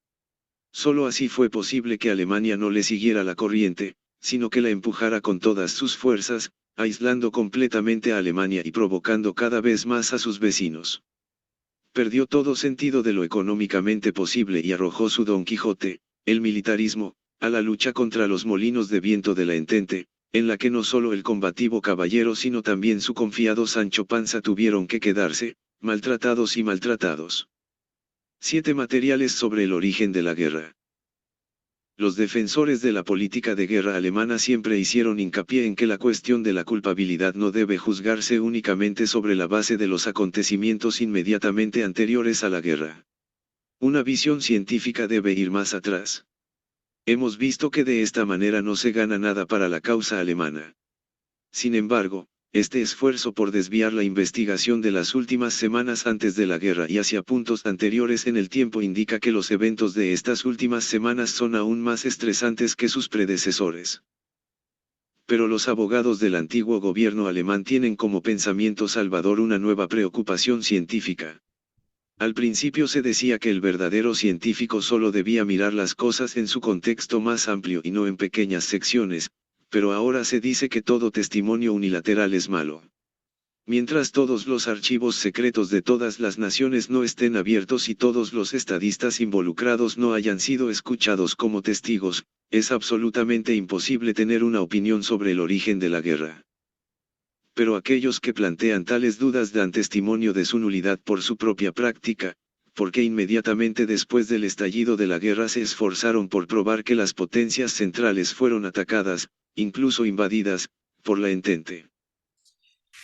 Solo así fue posible que Alemania no le siguiera la corriente, sino que la empujara con todas sus fuerzas, aislando completamente a Alemania y provocando cada vez más a sus vecinos. Perdió todo sentido de lo económicamente posible y arrojó su Don Quijote, el militarismo, a la lucha contra los molinos de viento de la Entente, en la que no solo el combativo caballero sino también su confiado Sancho Panza tuvieron que quedarse, maltratados y maltratados. 7 materiales sobre el origen de la guerra. Los defensores de la política de guerra alemana siempre hicieron hincapié en que la cuestión de la culpabilidad no debe juzgarse únicamente sobre la base de los acontecimientos inmediatamente anteriores a la guerra. Una visión científica debe ir más atrás. Hemos visto que de esta manera no se gana nada para la causa alemana. Sin embargo, este esfuerzo por desviar la investigación de las últimas semanas antes de la guerra y hacia puntos anteriores en el tiempo indica que los eventos de estas últimas semanas son aún más estresantes que sus predecesores. Pero los abogados del antiguo gobierno alemán tienen como pensamiento salvador una nueva preocupación científica. Al principio se decía que el verdadero científico solo debía mirar las cosas en su contexto más amplio y no en pequeñas secciones, pero ahora se dice que todo testimonio unilateral es malo. Mientras todos los archivos secretos de todas las naciones no estén abiertos y todos los estadistas involucrados no hayan sido escuchados como testigos, es absolutamente imposible tener una opinión sobre el origen de la guerra. Pero aquellos que plantean tales dudas dan testimonio de su nulidad por su propia práctica, porque inmediatamente después del estallido de la guerra se esforzaron por probar que las potencias centrales fueron atacadas, incluso invadidas, por la Entente.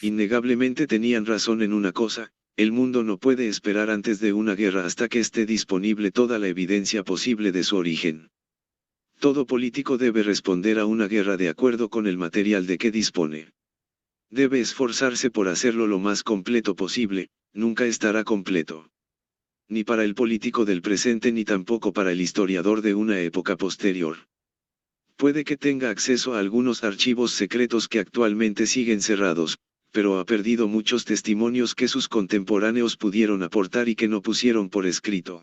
Innegablemente tenían razón en una cosa, el mundo no puede esperar antes de una guerra hasta que esté disponible toda la evidencia posible de su origen. Todo político debe responder a una guerra de acuerdo con el material de que dispone. Debe esforzarse por hacerlo lo más completo posible, nunca estará completo. Ni para el político del presente ni tampoco para el historiador de una época posterior. Puede que tenga acceso a algunos archivos secretos que actualmente siguen cerrados, pero ha perdido muchos testimonios que sus contemporáneos pudieron aportar y que no pusieron por escrito.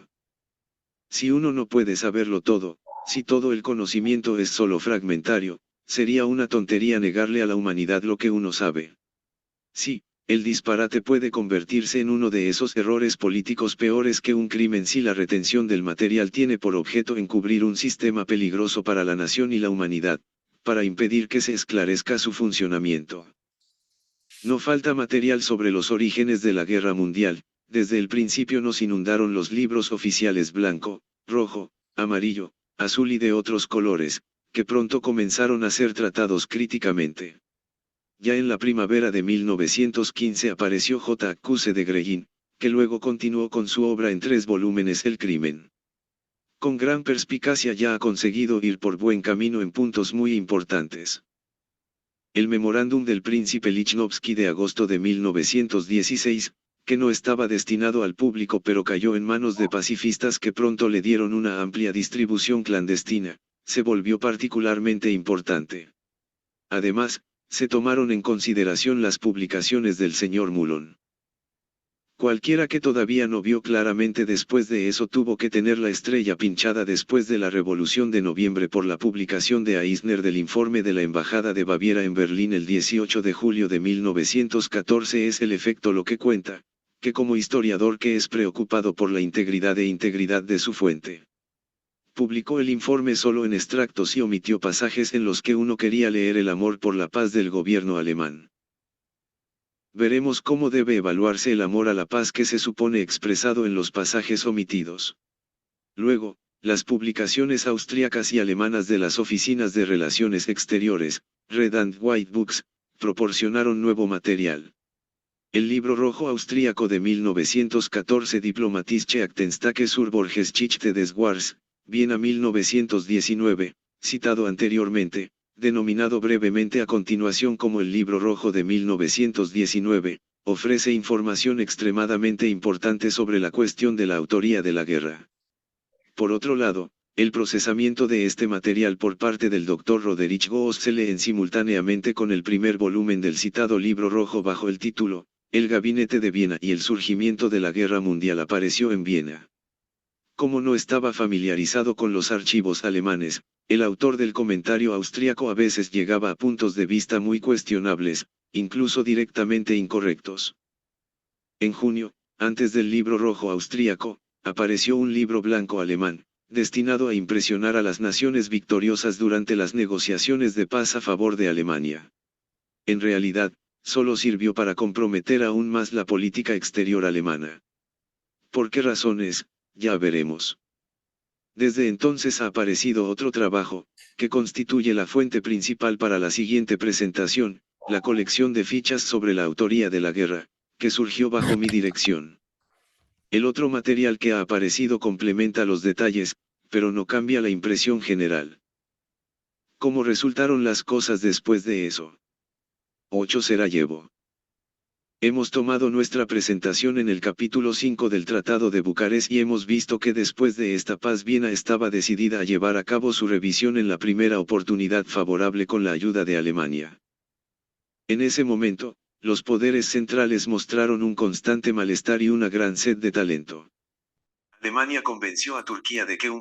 Si uno no puede saberlo todo, si todo el conocimiento es solo fragmentario, sería una tontería negarle a la humanidad lo que uno sabe. Sí, el disparate puede convertirse en uno de esos errores políticos peores que un crimen si la retención del material tiene por objeto encubrir un sistema peligroso para la nación y la humanidad, para impedir que se esclarezca su funcionamiento. No falta material sobre los orígenes de la guerra mundial. Desde el principio nos inundaron los libros oficiales blanco, rojo, amarillo, azul y de otros colores, que pronto comenzaron a ser tratados críticamente. Ya en la primavera de 1915 apareció J.Q.C. de Greyin, que luego continuó con su obra en 3 volúmenes El crimen. Con gran perspicacia ya ha conseguido ir por buen camino en puntos muy importantes. El memorándum del príncipe Lichnowsky de agosto de 1916, que no estaba destinado al público pero cayó en manos de pacifistas que pronto le dieron una amplia distribución clandestina, se volvió particularmente importante. Además, se tomaron en consideración las publicaciones del señor Moulon. Cualquiera que todavía no vio claramente después de eso tuvo que tener la estrella pinchada después de la Revolución de Noviembre por la publicación de Eisner del informe de la Embajada de Baviera en Berlín el 18 de julio de 1914. Es el efecto lo que cuenta, que como historiador que es preocupado por la integridad e integridad de su fuente. Publicó el informe solo en extractos y omitió pasajes en los que uno quería leer el amor por la paz del gobierno alemán. Veremos cómo debe evaluarse el amor a la paz que se supone expresado en los pasajes omitidos. Luego, las publicaciones austríacas y alemanas de las oficinas de relaciones exteriores, Red and White Books, proporcionaron nuevo material. El libro rojo austríaco de 1914 Diplomatische Aktenstake zur Borgeschichte des Wars, Viena 1919, citado anteriormente, denominado brevemente a continuación como el Libro Rojo de 1919, ofrece información extremadamente importante sobre la cuestión de la autoría de la guerra. Por otro lado, el procesamiento de este material por parte del Dr. Roderich Goos se lee simultáneamente con el primer volumen del citado Libro Rojo bajo el título, El Gabinete de Viena y el surgimiento de la Guerra Mundial apareció en Viena. Como no estaba familiarizado con los archivos alemanes, el autor del comentario austríaco a veces llegaba a puntos de vista muy cuestionables, incluso directamente incorrectos. En junio, antes del Libro Rojo austríaco, apareció un libro blanco alemán, destinado a impresionar a las naciones victoriosas durante las negociaciones de paz a favor de Alemania. En realidad, solo sirvió para comprometer aún más la política exterior alemana. ¿Por qué razones? Ya veremos. Desde entonces ha aparecido otro trabajo, que constituye la fuente principal para la siguiente presentación, la colección de fichas sobre la autoría de la guerra, que surgió bajo mi dirección. El otro material que ha aparecido complementa los detalles, pero no cambia la impresión general. ¿Cómo resultaron las cosas después de eso? 8 Sarajevo. Hemos tomado nuestra presentación en el capítulo 5 del Tratado de Bucarest y hemos visto que después de esta paz Viena estaba decidida a llevar a cabo su revisión en la primera oportunidad favorable con la ayuda de Alemania. En ese momento, los poderes centrales mostraron un constante malestar y una gran sed de talento. Alemania convenció a Turquía de que un